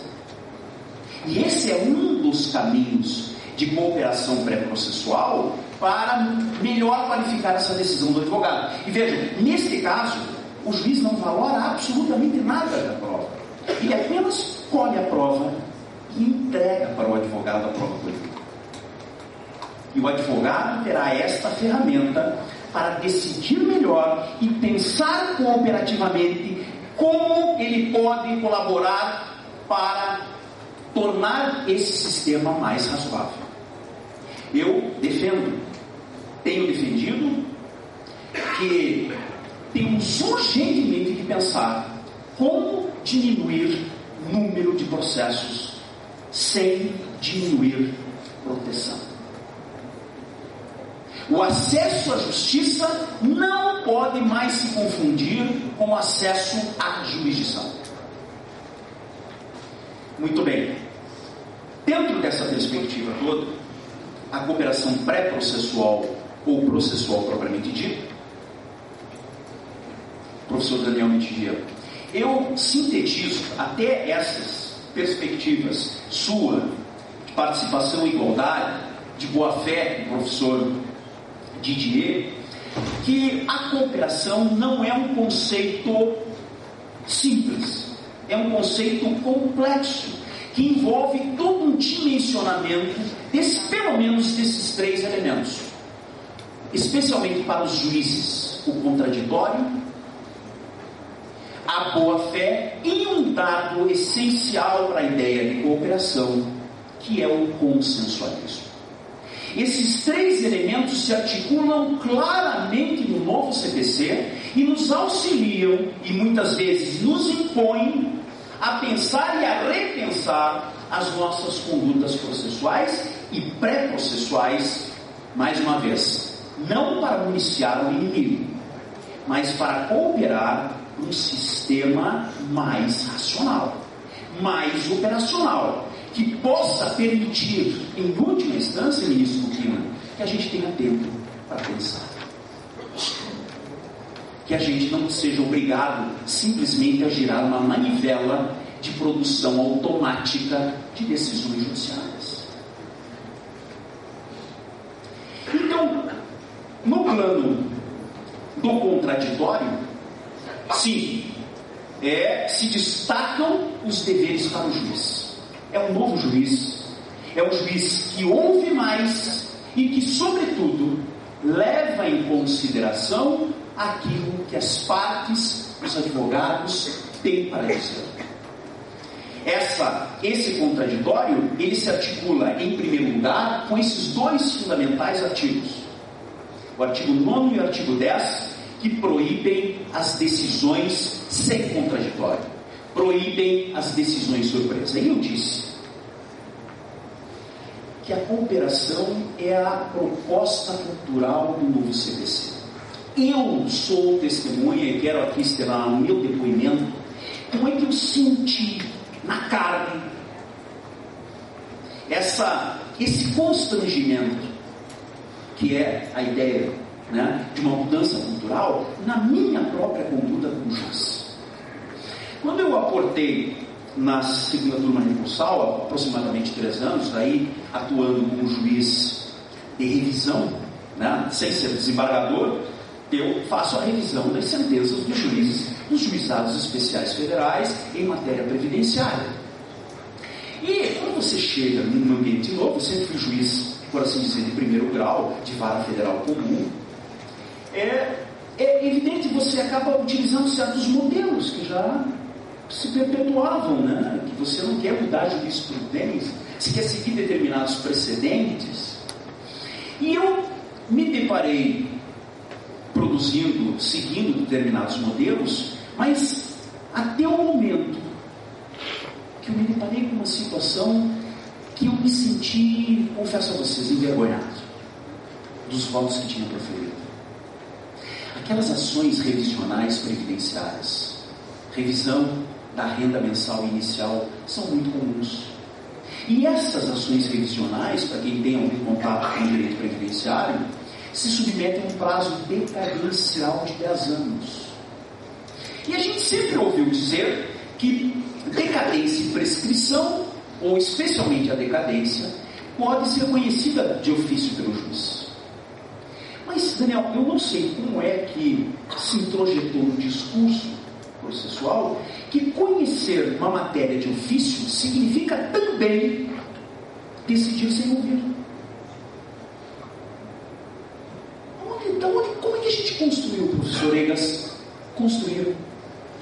E esse é um dos caminhos de cooperação pré-processual para melhor qualificar essa decisão do advogado. E vejam, neste caso, o juiz não valora absolutamente nada da prova. Ele apenas colhe a prova e entrega para o advogado a prova colhida. E o advogado terá esta ferramenta para decidir melhor e pensar cooperativamente como ele pode colaborar para tornar esse sistema mais razoável. Eu tenho defendido que temos urgentemente que pensar como diminuir o número de processos sem diminuir proteção. O acesso à justiça não pode mais se confundir com o acesso à jurisdição. Muito bem. Dentro dessa perspectiva toda, a cooperação pré-processual ou processual propriamente dita, professor Daniel Mitidia, eu sintetizo até essas perspectivas sua de participação e igualdade, de boa-fé do professor Didier, que a cooperação não é um conceito simples, é um conceito complexo, que envolve todo um dimensionamento pelo menos desses 3 elementos, especialmente para os juízes: o contraditório, a boa-fé e um dado essencial para a ideia de cooperação, que é o consensualismo. Esses 3 elementos se articulam claramente no novo CPC e nos auxiliam e muitas vezes nos impõem a pensar e a repensar as nossas condutas processuais e pré-processuais, mais uma vez, não para municiar o inimigo, mas para cooperar num sistema mais racional, mais operacional, que possa permitir, em última instância, ministro Kina, que a gente tenha tempo para pensar. que a gente não seja obrigado simplesmente a girar uma manivela de produção automática de decisões judiciais. Então, no plano do contraditório, sim, se destacam os deveres para o juiz. É um novo juiz, é um juiz que ouve mais e que, sobretudo, leva em consideração aquilo que as partes, os advogados, têm para dizer. Esse contraditório, ele se articula, em primeiro lugar, com esses dois fundamentais artigos. O artigo 9 e o artigo 10, que proíbem as decisões sem contraditório. Proíbem as decisões surpresa. E eu disse que a cooperação é a proposta cultural do novo CPC. Eu sou testemunha e quero aqui externar o meu depoimento. Como é que eu senti na carne esse constrangimento que é a ideia, né, de uma mudança cultural na minha própria conduta como juiz. Quando eu aportei na segunda turma recursal, há aproximadamente 3 anos, aí atuando como juiz de revisão, né, sem ser desembargador, eu faço a revisão das sentenças dos juízes dos juizados especiais federais em matéria previdenciária. E quando você chega num ambiente novo, eu sempre fui juiz, por assim dizer, de primeiro grau, de vara federal comum, é evidente que você acaba utilizando certos modelos que já se perpetuavam, né? Que você não quer mudar jurisprudência, você quer seguir determinados precedentes. E eu me deparei seguindo determinados modelos, mas até o momento que eu me deparei com uma situação que eu me senti, confesso a vocês, envergonhado dos votos que tinha proferido. Aquelas ações revisionais previdenciárias, revisão da renda mensal inicial, são muito comuns. E essas ações revisionais, para quem tem algum contato com o direito previdenciário, se submetem a um prazo decadencial de 10 anos. E a gente sempre ouviu dizer que decadência e prescrição, ou especialmente a decadência, pode ser conhecida de ofício pelo juiz. Mas, Daniel, eu não sei como é que se introjetou no discurso processual que conhecer uma matéria de ofício significa também decidir sem ouvir. Como é que a gente construiu, professor Egas? Construiu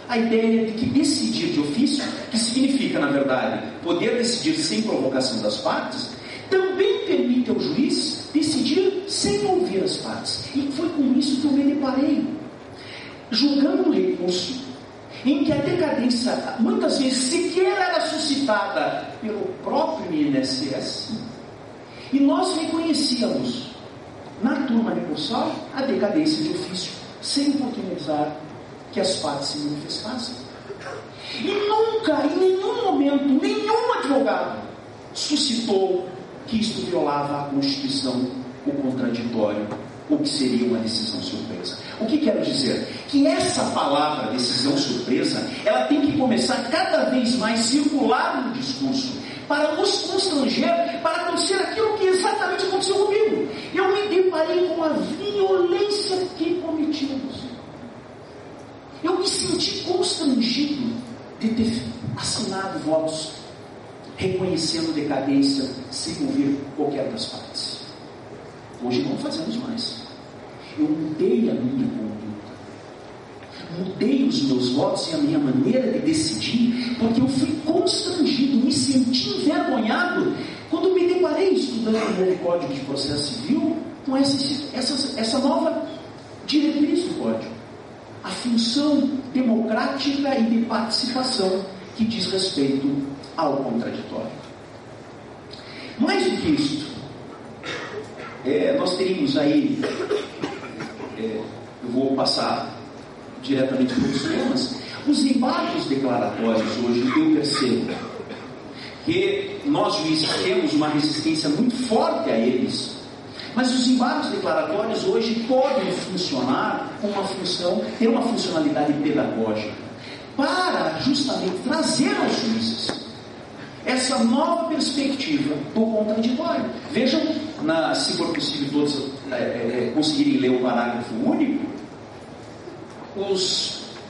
a ideia de que decidir de ofício, que significa, na verdade, poder decidir sem provocação das partes, também permite ao juiz decidir sem ouvir as partes. E foi com isso que eu me deparei, julgando um recurso em que a decadência muitas vezes sequer era suscitada pelo próprio INSS, e nós reconhecíamos na turma recursal a decadência de ofício, sem oportunizar que as partes se manifestassem. E nunca, em nenhum momento, nenhum advogado suscitou que isto violava a Constituição, o contraditório, ou que seria uma decisão surpresa. O que quero dizer? Que essa palavra, decisão surpresa, ela tem que começar cada vez mais circular no discurso, para nos constranger, para acontecer aquilo que exatamente aconteceu comigo. Eu me deparei com a violência que cometimos. Eu me senti constrangido de ter assinado votos reconhecendo decadência sem ouvir qualquer das partes. Hoje não fazemos mais. Eu mudei a minha conduta, mudei os meus votos e a minha maneira de decidir, porque eu fui constrangido, me senti envergonhado quando me deparei estudando o novo Código de Processo Civil com essa nova diretriz do Código, a função democrática e de participação que diz respeito ao contraditório. Mais do que isso, nós teríamos aí, eu vou passar diretamente para os temas, os embargos declaratórios hoje. Eu percebo que nós juízes temos uma resistência muito forte a eles, Mas os embargos declaratórios hoje podem funcionar com ter uma funcionalidade pedagógica, para justamente trazer aos juízes essa nova perspectiva do contraditório. Vejam, se for possível todos conseguirem ler o parágrafo único,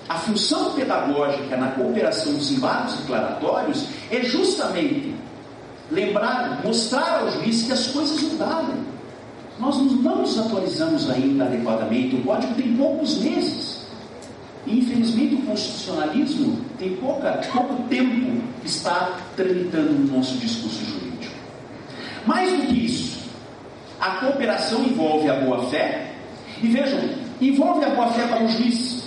a função pedagógica na cooperação dos embargos declaratórios é justamente mostrar ao juiz que as coisas mudaram. Nós não nos atualizamos ainda adequadamente, o código tem poucos meses. E, infelizmente, o constitucionalismo tem pouco tempo que está tramitando no nosso discurso jurídico. Mais do que isso, a cooperação envolve a boa-fé, e vejam, envolve a boa-fé para o juiz.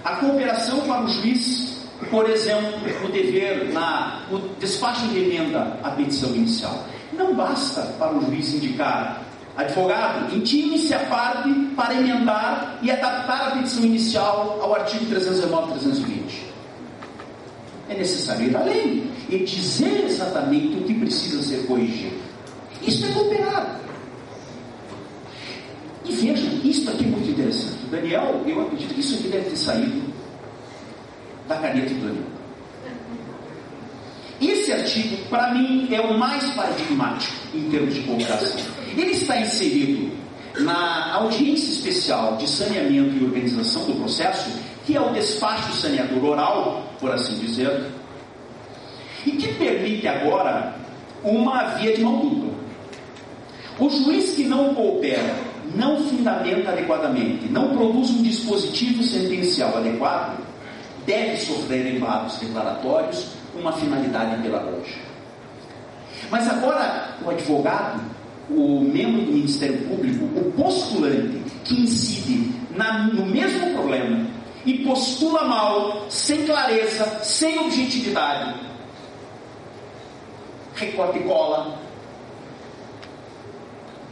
A cooperação para o juiz, por exemplo, no despacho de emenda à petição inicial. Não basta para o juiz indicar: advogado, intime-se a parte para emendar e adaptar a petição inicial ao artigo 319 e 320. É necessário ir além e dizer exatamente o que precisa ser corrigido. Isso é cooperar. E vejam, isso aqui é muito interessante. O Daniel, eu acredito que isso aqui deve ter saído da caneta do Daniel. Esse artigo, para mim, é o mais paradigmático em termos de cooperação. Ele está inserido na audiência especial de saneamento e organização do processo, que é o despacho saneador oral, por assim dizer, e que permite agora uma via de mão dupla. O juiz que não coopera, não fundamenta adequadamente, não produz um dispositivo sentencial adequado, deve sofrer embargos declaratórios com uma finalidade pedagógica. Mas agora o advogado, o membro do Ministério Público, o postulante que incide no mesmo problema e postula mal, sem clareza, sem objetividade, recorta e cola,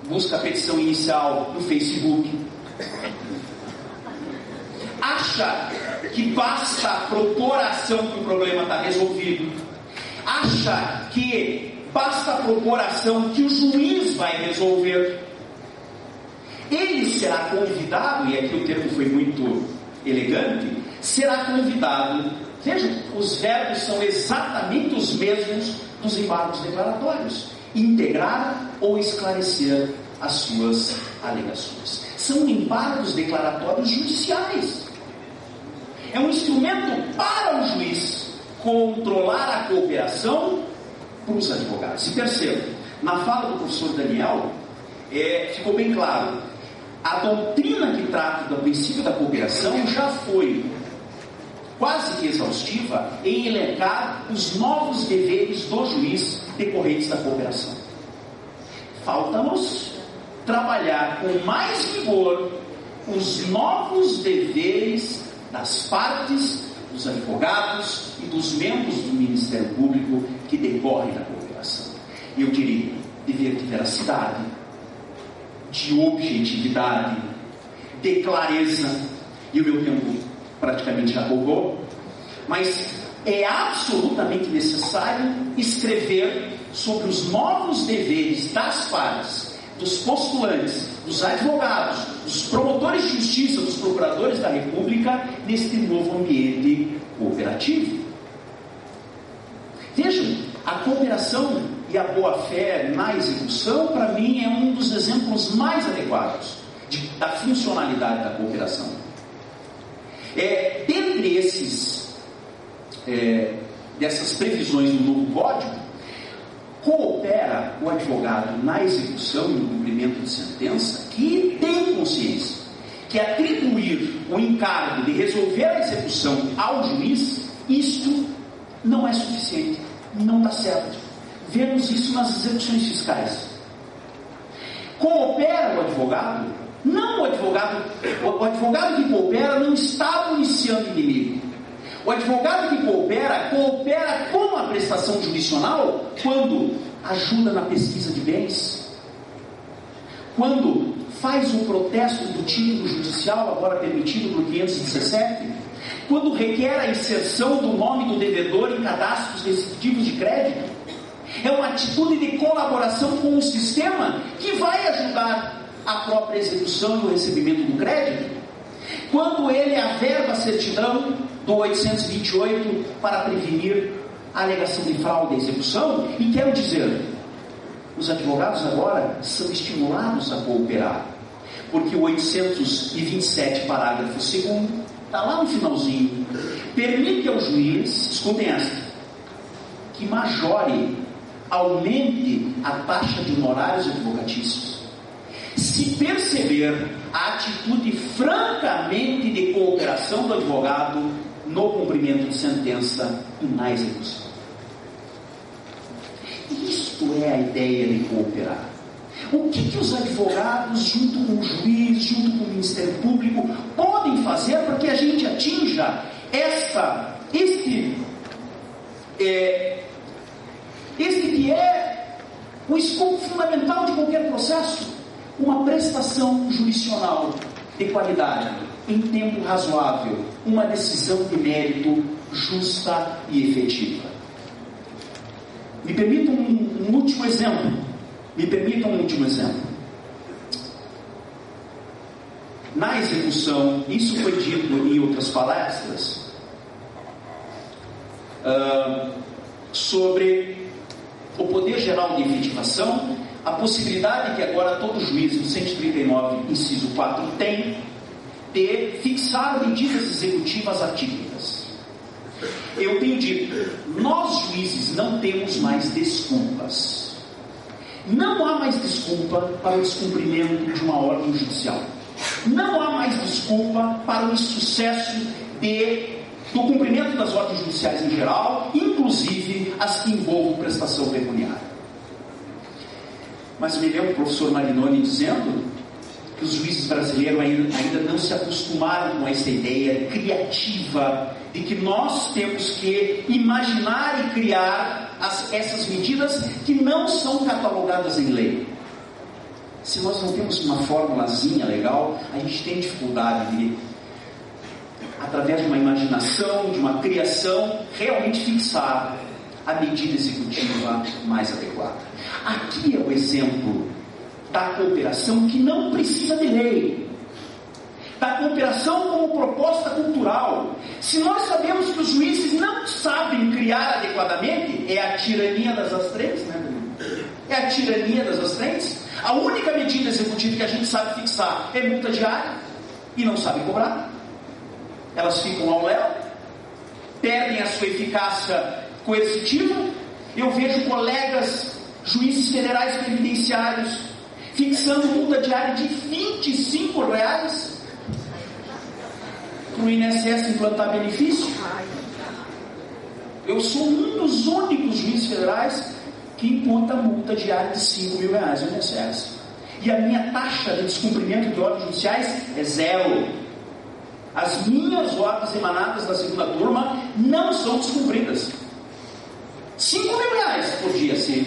busca a petição inicial no Facebook, acha que basta propor a ação que o problema está resolvido, acha que basta propor a ação que o juiz vai resolver. Ele será convidado, e aqui o termo foi muito elegante, será convidado. Vejam, os verbos são exatamente os mesmos dos embargos declaratórios: integrar ou esclarecer as suas alegações. São embargos declaratórios judiciais. É um instrumento para o juiz controlar a cooperação para os advogados. E percebam, na fala do professor Daniel, ficou bem claro, a doutrina que trata do princípio da cooperação já foi quase que exaustiva em elencar os novos deveres do juiz decorrentes da cooperação. Falta-nos trabalhar com mais vigor os novos deveres das partes, dos advogados e dos membros do Ministério Público que decorrem da cooperação. Eu diria, dever de veracidade, de objetividade, de clareza, e o meu tempo praticamente já acabou, mas é absolutamente necessário escrever sobre os novos deveres das partes, dos postulantes, dos advogados, dos promotores de justiça, dos procuradores da República, neste novo ambiente cooperativo. Vejam, a cooperação e a boa-fé na execução, para mim, é um dos exemplos mais adequados da funcionalidade da cooperação. Dentre dessas previsões do novo código, coopera o advogado na execução e no cumprimento de sentença que tem consciência que atribuir o encargo de resolver a execução ao juiz, isto não é suficiente, não está certo. Vemos isso nas execuções fiscais. Coopera o advogado? Não o advogado que coopera não está municiando inimigo. O advogado que coopera com a prestação judicional quando ajuda na pesquisa de bens, quando faz um protesto do título judicial, agora permitido por 517, quando requer a inserção do nome do devedor em cadastros restritivos de crédito. é uma atitude de colaboração com o sistema que vai ajudar a própria execução e o recebimento do crédito. Quando ele averba a certidão do 828 para prevenir a alegação de fraude à execução, e quero dizer, os advogados agora são estimulados a cooperar, porque o 827, parágrafo 2º, está lá no finalzinho, permite ao juiz, escutem essa, que majore, aumente a taxa de honorários advocatícios, se perceber a atitude francamente de cooperação do advogado no cumprimento de sentença e na execução. Isto é a ideia de cooperar. O que os advogados, junto com o juiz, junto com o Ministério Público, podem fazer para que a gente atinja este que é o escopo fundamental de qualquer processo? Uma prestação jurisdicional de qualidade, em tempo razoável, uma decisão de mérito justa e efetiva. Me permitam um último exemplo. Na execução, isso foi dito em outras palestras, sobre o poder geral de efetivação, a possibilidade que agora todo juiz, no 139, inciso 4, tem de fixar medidas executivas atípicas. Eu tenho dito, nós juízes não temos mais desculpas. Não há mais desculpa para o descumprimento de uma ordem judicial. Não há mais desculpa para o insucesso do cumprimento das ordens judiciais em geral, inclusive as que envolvam prestação pecuniária. Mas me lembro o professor Marinoni dizendo que os juízes brasileiros ainda não se acostumaram com essa ideia criativa de que nós temos que imaginar e criar essas medidas que não são catalogadas em lei. Se nós não temos uma formulazinha legal, a gente tem dificuldade de, através de uma imaginação, de uma criação, realmente fixar a medida executiva mais adequada. Aqui é o exemplo da cooperação que não precisa de lei, da cooperação como proposta cultural. Se nós sabemos que os juízes não sabem criar adequadamente, é a tirania das astrantes, né? É a tirania das astrantes. A única medida executiva que a gente sabe fixar é multa diária e não sabe cobrar. Elas ficam ao léu, perdem a sua eficácia coercitiva. Eu vejo colegas juízes federais previdenciários fixando multa diária de R$25 para o INSS implantar benefício. Eu sou um dos únicos juízes federais que imputa multa diária de R$5 mil no INSS. E a minha taxa de descumprimento de ordens judiciais é 0. As minhas ordens emanadas da segunda turma não são descumpridas. R$5 mil por dia, sim.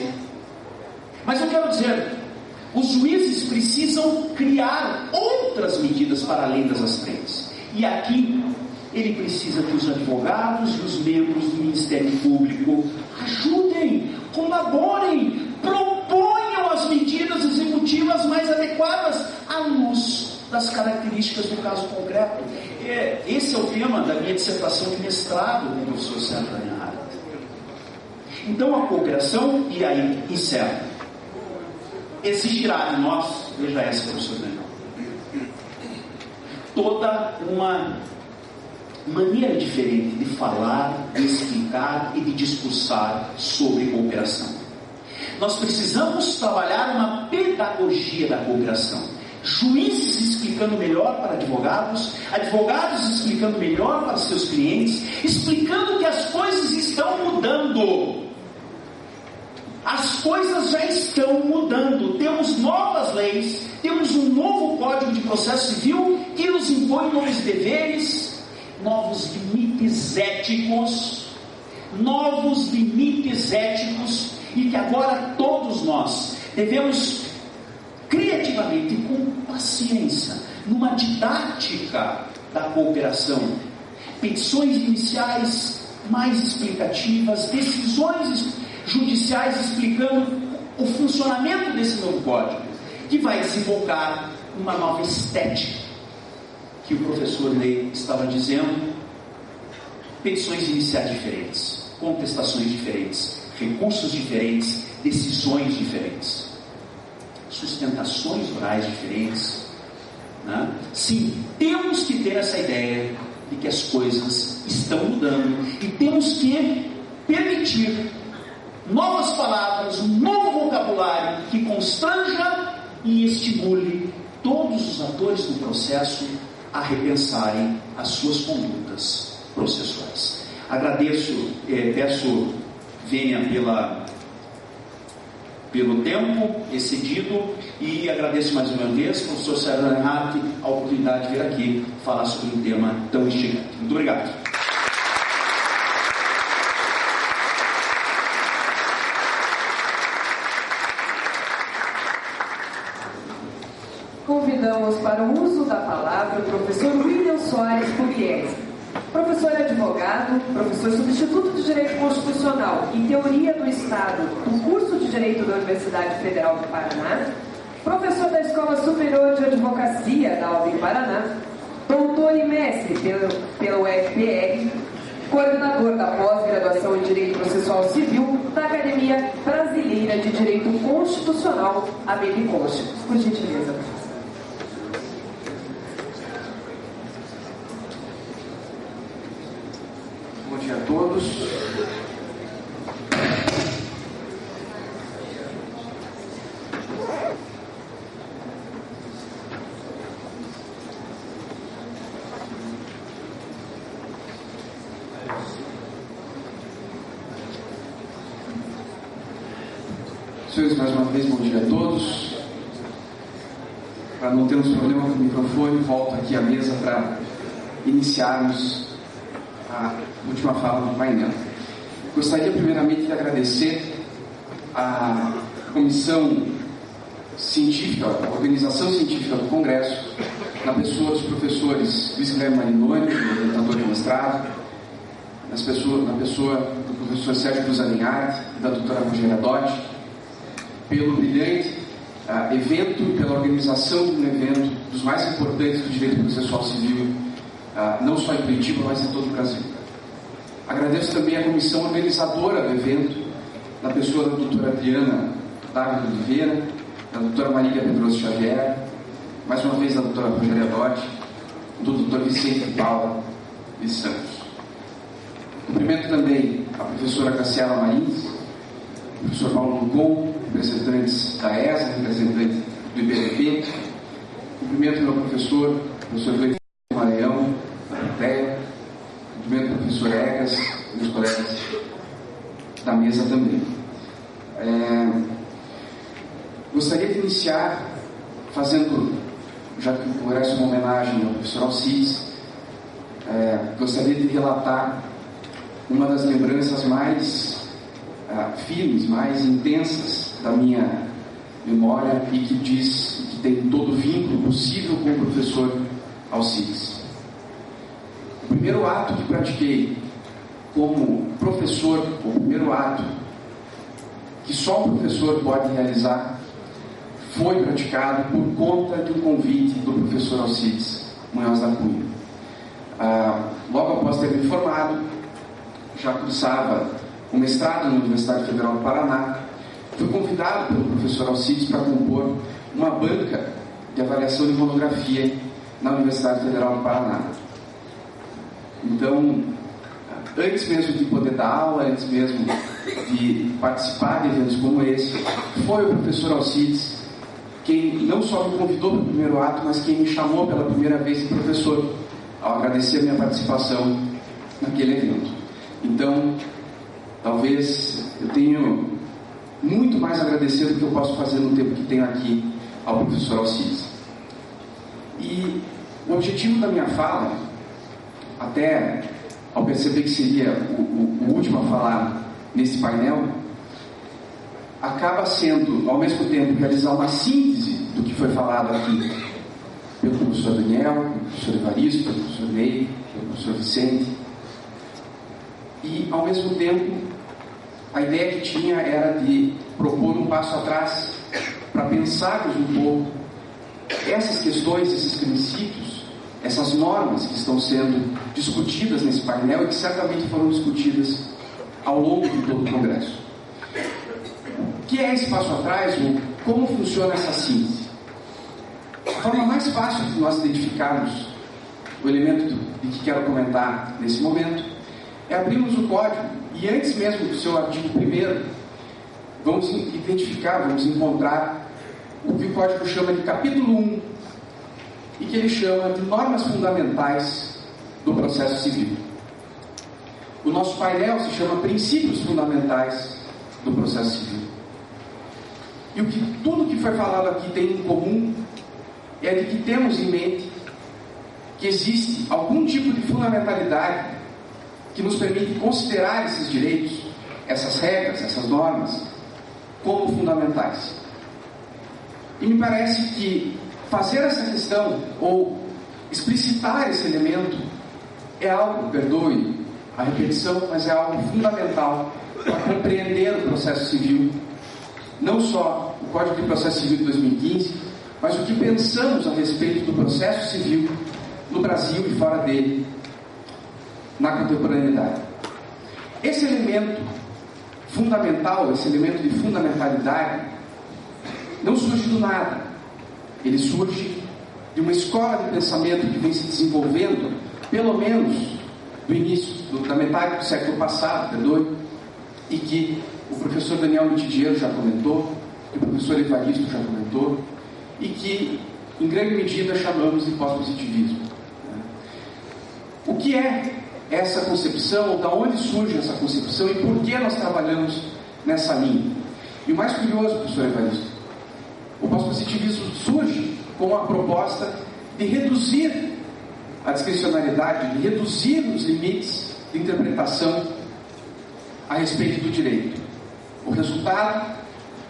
Mas eu quero dizer, os juízes precisam criar outras medidas para além das astrantes. E aqui, ele precisa que os advogados e os membros do Ministério Público ajudem, colaborem, proponham as medidas executivas mais adequadas à luz das características do caso concreto. Esse é o tema da minha dissertação de mestrado com o professor Sérgio Daniel. Então a cooperação, e aí encerro, exigirá de nós, veja essa, professor Daniel, toda uma maneira diferente de falar, de explicar e de discursar sobre cooperação. Nós precisamos trabalhar uma pedagogia da cooperação. Juízes explicando melhor para advogados, advogados explicando melhor para seus clientes, explicando que as coisas estão mudando. As coisas já estão mudando. Temos novas leis, temos um novo Código de Processo Civil que nos impõe novos deveres, novos limites éticos, e que agora todos nós devemos criativamente, com paciência, numa didática da cooperação, petições iniciais mais explicativas, decisões judiciais explicando o funcionamento desse novo código, que vai desembocar uma nova estética, que o professor Ney estava dizendo, petições iniciais diferentes, contestações diferentes, recursos diferentes, decisões diferentes, sustentações orais diferentes, né? Sim, temos que ter essa ideia de que as coisas estão mudando e temos que permitir novas palavras, um novo vocabulário que constranja e estimule todos os atores do processo a repensarem as suas condutas processuais. Agradeço, peço vênia pelo tempo excedido e agradeço mais uma vez ao professor Sérgio Reinhardt a oportunidade de vir aqui falar sobre um tema tão instigante. Muito obrigado. Convidamos para o uso da palavra o professor William Soares Pugliese. Professor advogado, professor substituto de Direito Constitucional e Teoria do Estado do curso de Direito da Universidade Federal do Paraná, professor da Escola Superior de Advocacia da UFPR Paraná, doutor e mestre pela UFPR, coordenador da pós-graduação em Direito Processual Civil da Academia Brasileira de Direito Constitucional, ABPConst. Por gentileza. Bom dia a todos. Senhores, mais uma vez, bom dia a todos. Para não termos problema com o microfone, volto aqui à mesa para iniciarmos a última fala do painel. Gostaria primeiramente de agradecer à Comissão Científica, a Organização Científica do Congresso, na pessoa dos professores Luiz Guilherme Marinoni, orientador de mestrado, na pessoa do professor Sérgio Cruz Alinhard e da doutora Rogéria Dotti, pelo brilhante evento e pela organização de um evento dos mais importantes do direito processual civil, não só em Curitiba, mas em todo o Brasil. Agradeço também a comissão organizadora do evento, na pessoa da doutora Adriana Dávila Oliveira, da doutora Marília Pedroso Xavier, mais uma vez da doutora Rogéria Dotti, do doutor Vicente Paula de Santos. Cumprimento também a professora Graciela Marins, o professor Paulo Lucon, representantes da ESA, representantes do IBDP. Cumprimento meu professor Gleison Maranhão, da plateia. Cumprimento o professor Egas e os colegas da mesa também. Gostaria de iniciar fazendo, já que o congresso é uma homenagem ao professor Alcides, gostaria de relatar uma das lembranças mais firmes, mais intensas da minha memória e que tem todo o vínculo possível com o professor Alcides. O primeiro ato que pratiquei como professor, o primeiro ato que só o professor pode realizar, foi praticado por conta de um convite do professor Alcides Munhoz da Cunha. Logo após ter me formado, já cursava o mestrado na Universidade Federal do Paraná, fui convidado pelo professor Alcides para compor uma banca de avaliação de monografia na Universidade Federal do Paraná. Então, antes mesmo de poder dar aula, antes mesmo de participar de eventos como esse, foi o professor Alcides quem não só me convidou para o primeiro ato, mas quem me chamou pela primeira vez de professor, ao agradecer a minha participação naquele evento. Então, talvez eu tenha muito mais a agradecer do que eu posso fazer no tempo que tenho aqui ao professor Alcides. E o objetivo da minha fala, até ao perceber que seria o último a falar nesse painel, acaba sendo, ao mesmo tempo, realizar uma síntese do que foi falado aqui pelo professor Daniel, pelo professor Evaristo, pelo professor Ney, pelo professor Vicente, e, ao mesmo tempo, a ideia que tinha era de propor um passo atrás para pensarmos um pouco essas questões, esses princípios, essas normas que estão sendo discutidas nesse painel e que certamente foram discutidas ao longo de todo o Congresso. O que é esse passo atrás? Como funciona essa síntese? A forma mais fácil de nós identificarmos o elemento de que quero comentar nesse momento é abrirmos o código e antes mesmo do seu artigo 1º, vamos identificar, vamos encontrar o que o código chama de capítulo 1 e que ele chama de normas fundamentais do processo civil. O nosso painel se chama princípios fundamentais do processo civil. E tudo que foi falado aqui tem em comum é de que temos em mente que existe algum tipo de fundamentalidade que nos permite considerar esses direitos, essas regras, essas normas, como fundamentais. E me parece que fazer essa questão, ou explicitar esse elemento, é algo, perdoe a repetição, mas é algo fundamental para compreender o processo civil, não só o Código de Processo Civil de 2015, mas o que pensamos a respeito do processo civil no Brasil e fora dele, na contemporaneidade. Esse elemento fundamental, esse elemento de fundamentalidade, não surge do nada. Ele surge de uma escola de pensamento que vem se desenvolvendo, pelo menos do início, da metade do século passado, perdoe, e que o professor Daniel Mitidiero já comentou, que o professor Evaristo já comentou, e que, em grande medida, chamamos de pós-positivismo. O que é essa concepção, ou da onde surge essa concepção, e por que nós trabalhamos nessa linha? E o mais curioso, professor Evaristo, o pós-positivismo surge com a proposta de reduzir a discricionariedade, de reduzir os limites de interpretação a respeito do direito. O resultado,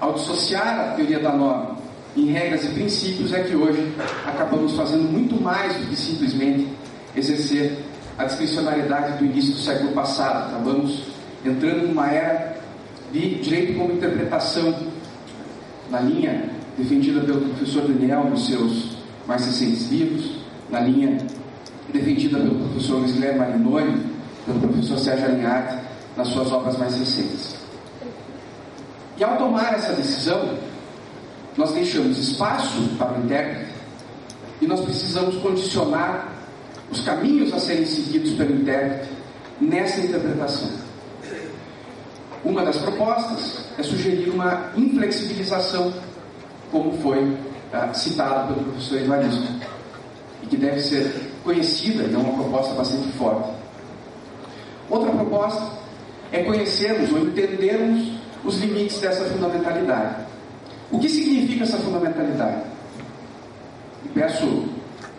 ao dissociar a teoria da norma em regras e princípios, é que hoje acabamos fazendo muito mais do que simplesmente exercer a discricionariedade do início do século passado. Acabamos entrando numa era de direito como interpretação, na linha defendida pelo professor Daniel nos seus mais recentes livros, na linha defendida pelo professor Luiz Guilherme Marinoni, pelo professor Sérgio Alinhart nas suas obras mais recentes. E ao tomar essa decisão, nós deixamos espaço para o intérprete e nós precisamos condicionar os caminhos a serem seguidos pelo intérprete nessa interpretação. Uma das propostas é sugerir uma inflexibilização, como foi citado pelo professor Evaristo, e que deve ser conhecida, e é uma proposta bastante forte. Outra proposta é conhecermos ou entendermos os limites dessa fundamentalidade. O que significa essa fundamentalidade? E peço,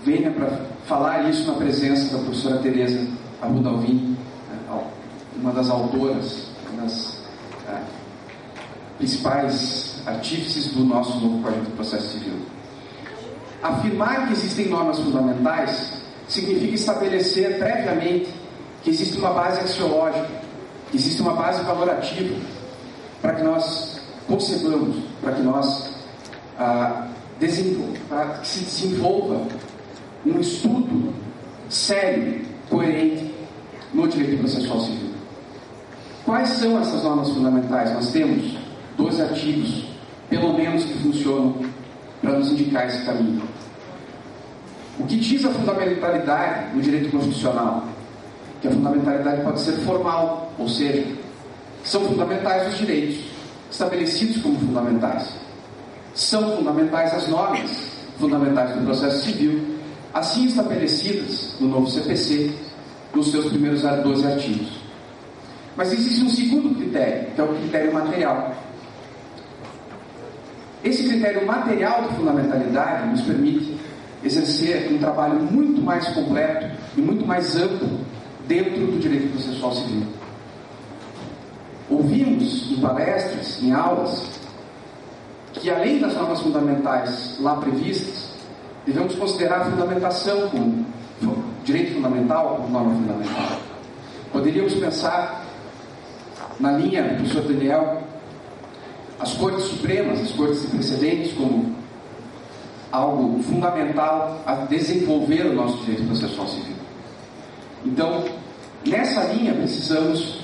venha para falar isso na presença da professora Tereza Arruda Alvim, uma das autoras, uma das principais artífices do nosso novo Código de Processo Civil. Afirmar que existem normas fundamentais significa estabelecer previamente que existe uma base axiológica, que existe uma base valorativa, para que nós concebamos, para que nós para que se desenvolva um estudo sério, coerente no direito processual civil. Quais são essas normas fundamentais? Nós temos 12 artigos, pelo menos, que funcionam para nos indicar esse caminho. O que diz a fundamentalidade no direito constitucional? Que a fundamentalidade pode ser formal, ou seja, são fundamentais os direitos estabelecidos como fundamentais. São fundamentais as normas fundamentais do processo civil, assim estabelecidas no novo CPC, nos seus primeiros 12 artigos. Mas existe um segundo critério, que é o critério material. Esse critério material de fundamentalidade nos permite exercer um trabalho muito mais completo e muito mais amplo dentro do direito processual civil. Ouvimos em palestras, em aulas, que além das normas fundamentais lá previstas, devemos considerar a fundamentação como direito fundamental como norma fundamental. Poderíamos pensar na linha do professor Daniel, as Cortes Supremas, as Cortes de precedentes, como algo fundamental a desenvolver o nosso direito processual civil. Então, nessa linha, precisamos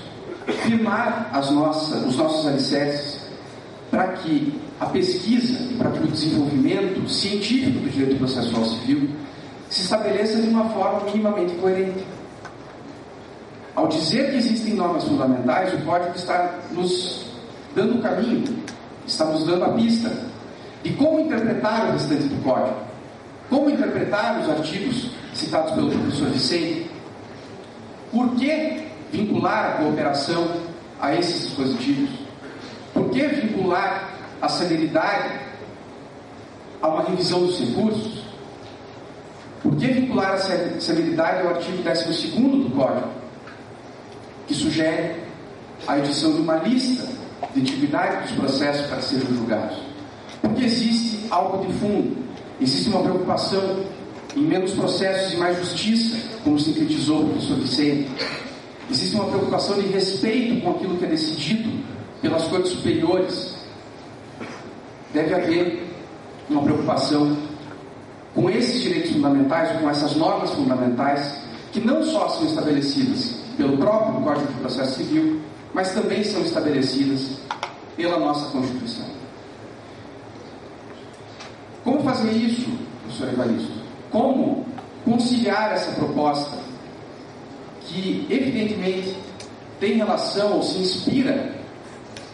firmar os nossos alicerces para que a pesquisa e para que o desenvolvimento científico do direito processual civil se estabeleça de uma forma minimamente coerente. Ao dizer que existem normas fundamentais, o Código está nos dando o caminho, está nos dando a pista de como interpretar o restante do Código, como interpretar os artigos citados pelo professor Vicente, por que vincular a cooperação a esses dispositivos, por que vincular a celeridade a uma revisão dos recursos, por que vincular a celeridade ao artigo 12º do Código, que sugere a edição de uma lista de antiguidade dos processos para serem julgados. Porque existe algo de fundo, existe uma preocupação em menos processos e mais justiça, como sintetizou o professor Vicente. Existe uma preocupação de respeito com aquilo que é decidido pelas cortes superiores. Deve haver uma preocupação com esses direitos fundamentais, com essas normas fundamentais, que não só são estabelecidas pelo próprio Código de Processo Civil, mas também são estabelecidas pela nossa Constituição. Como fazer isso, professor Evaristo? Como conciliar essa proposta que, evidentemente, tem relação ou se inspira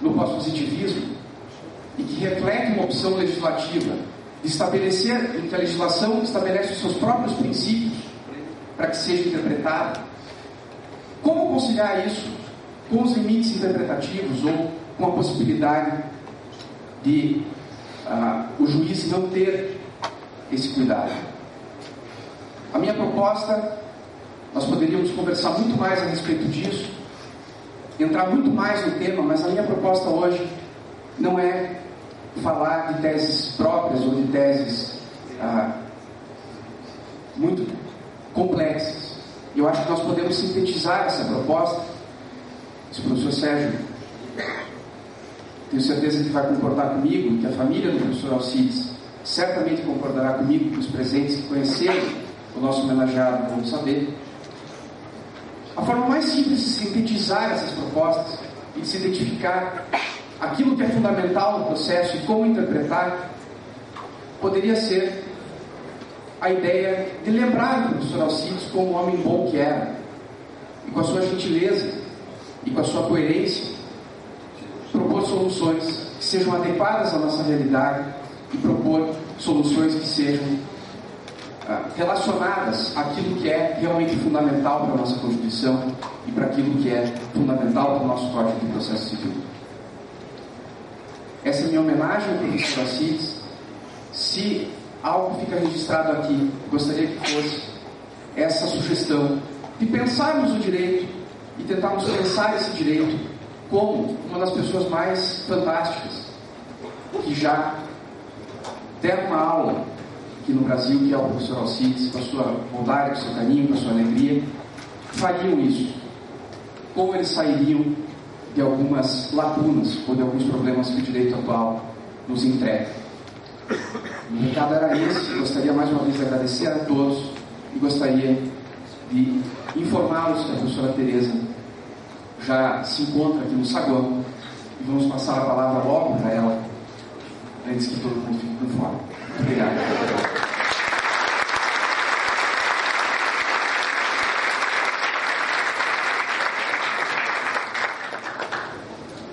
no pós-positivismo e que reflete uma opção legislativa de estabelecer, em que a legislação estabelece os seus próprios princípios para que seja interpretada? Como conciliar isso com os limites interpretativos ou com a possibilidade de o juiz não ter esse cuidado? A minha proposta, nós poderíamos conversar muito mais a respeito disso, entrar muito mais no tema, mas a minha proposta hoje não é falar de teses próprias ou de teses muito complexas. Eu acho que nós podemos sintetizar essa proposta. Se o professor Sérgio, tenho certeza que vai concordar comigo, que a família do professor Alcides certamente concordará comigo, que os presentes que conheceram o nosso homenageado vão saber. A forma mais simples de sintetizar essas propostas e de se identificar aquilo que é fundamental no processo e como interpretar, poderia ser a ideia de lembrar o professor Alcides como um homem bom que era, e com a sua gentileza e com a sua coerência, propor soluções que sejam adequadas à nossa realidade e propor soluções que sejam relacionadas àquilo que é realmente fundamental para a nossa Constituição e para aquilo que é fundamental para o nosso Código de Processo Civil. Essa é a minha homenagem ao professor Alcides. Se algo fica registrado aqui, gostaria que fosse essa sugestão de pensarmos o direito e tentarmos pensar esse direito como uma das pessoas mais fantásticas que já deram uma aula aqui no Brasil, que é o professor Alcides, com a sua bondade, com o seu carinho, com a sua alegria, fariam isso. Como eles sairiam de algumas lacunas ou de alguns problemas que o direito atual nos entrega. O recado era esse. Gostaria mais uma vez de agradecer a todos e gostaria de informá-los que a professora Tereza já se encontra aqui no saguão e vamos passar a palavra logo para ela, antes que todo mundo fique por fora. Muito obrigado.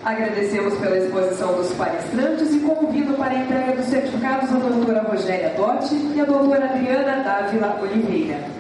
Agradecemos pela exposição dos palestrantes e convido para a entrega dos certificados a doutora Rogéria Dotti e a doutora Adriana Dávila Oliveira.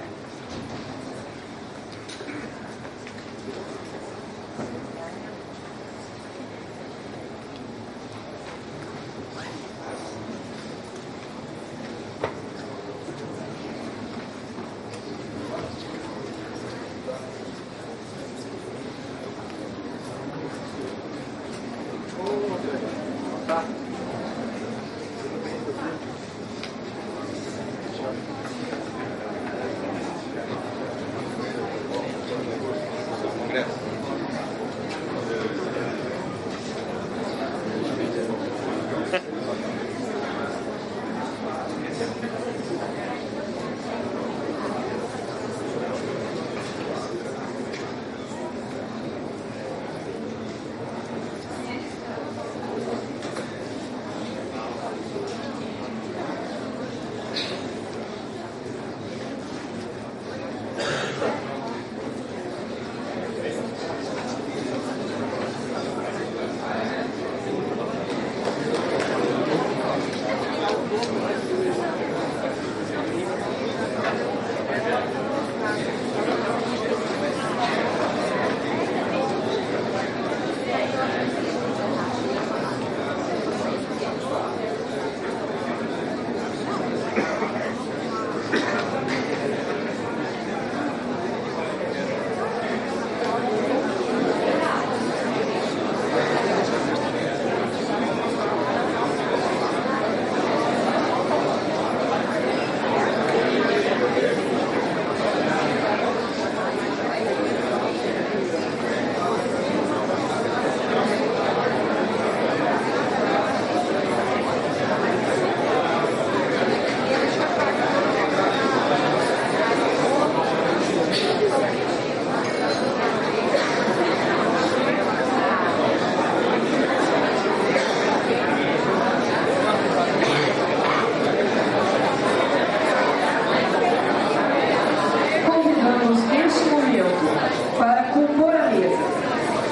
para compor a mesa,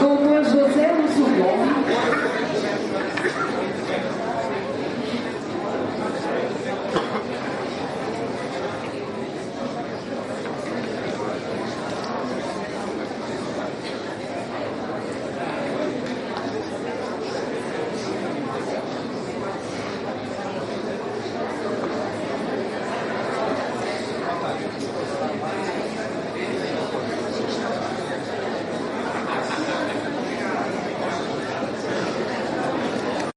doutor José Lúcio Gomes,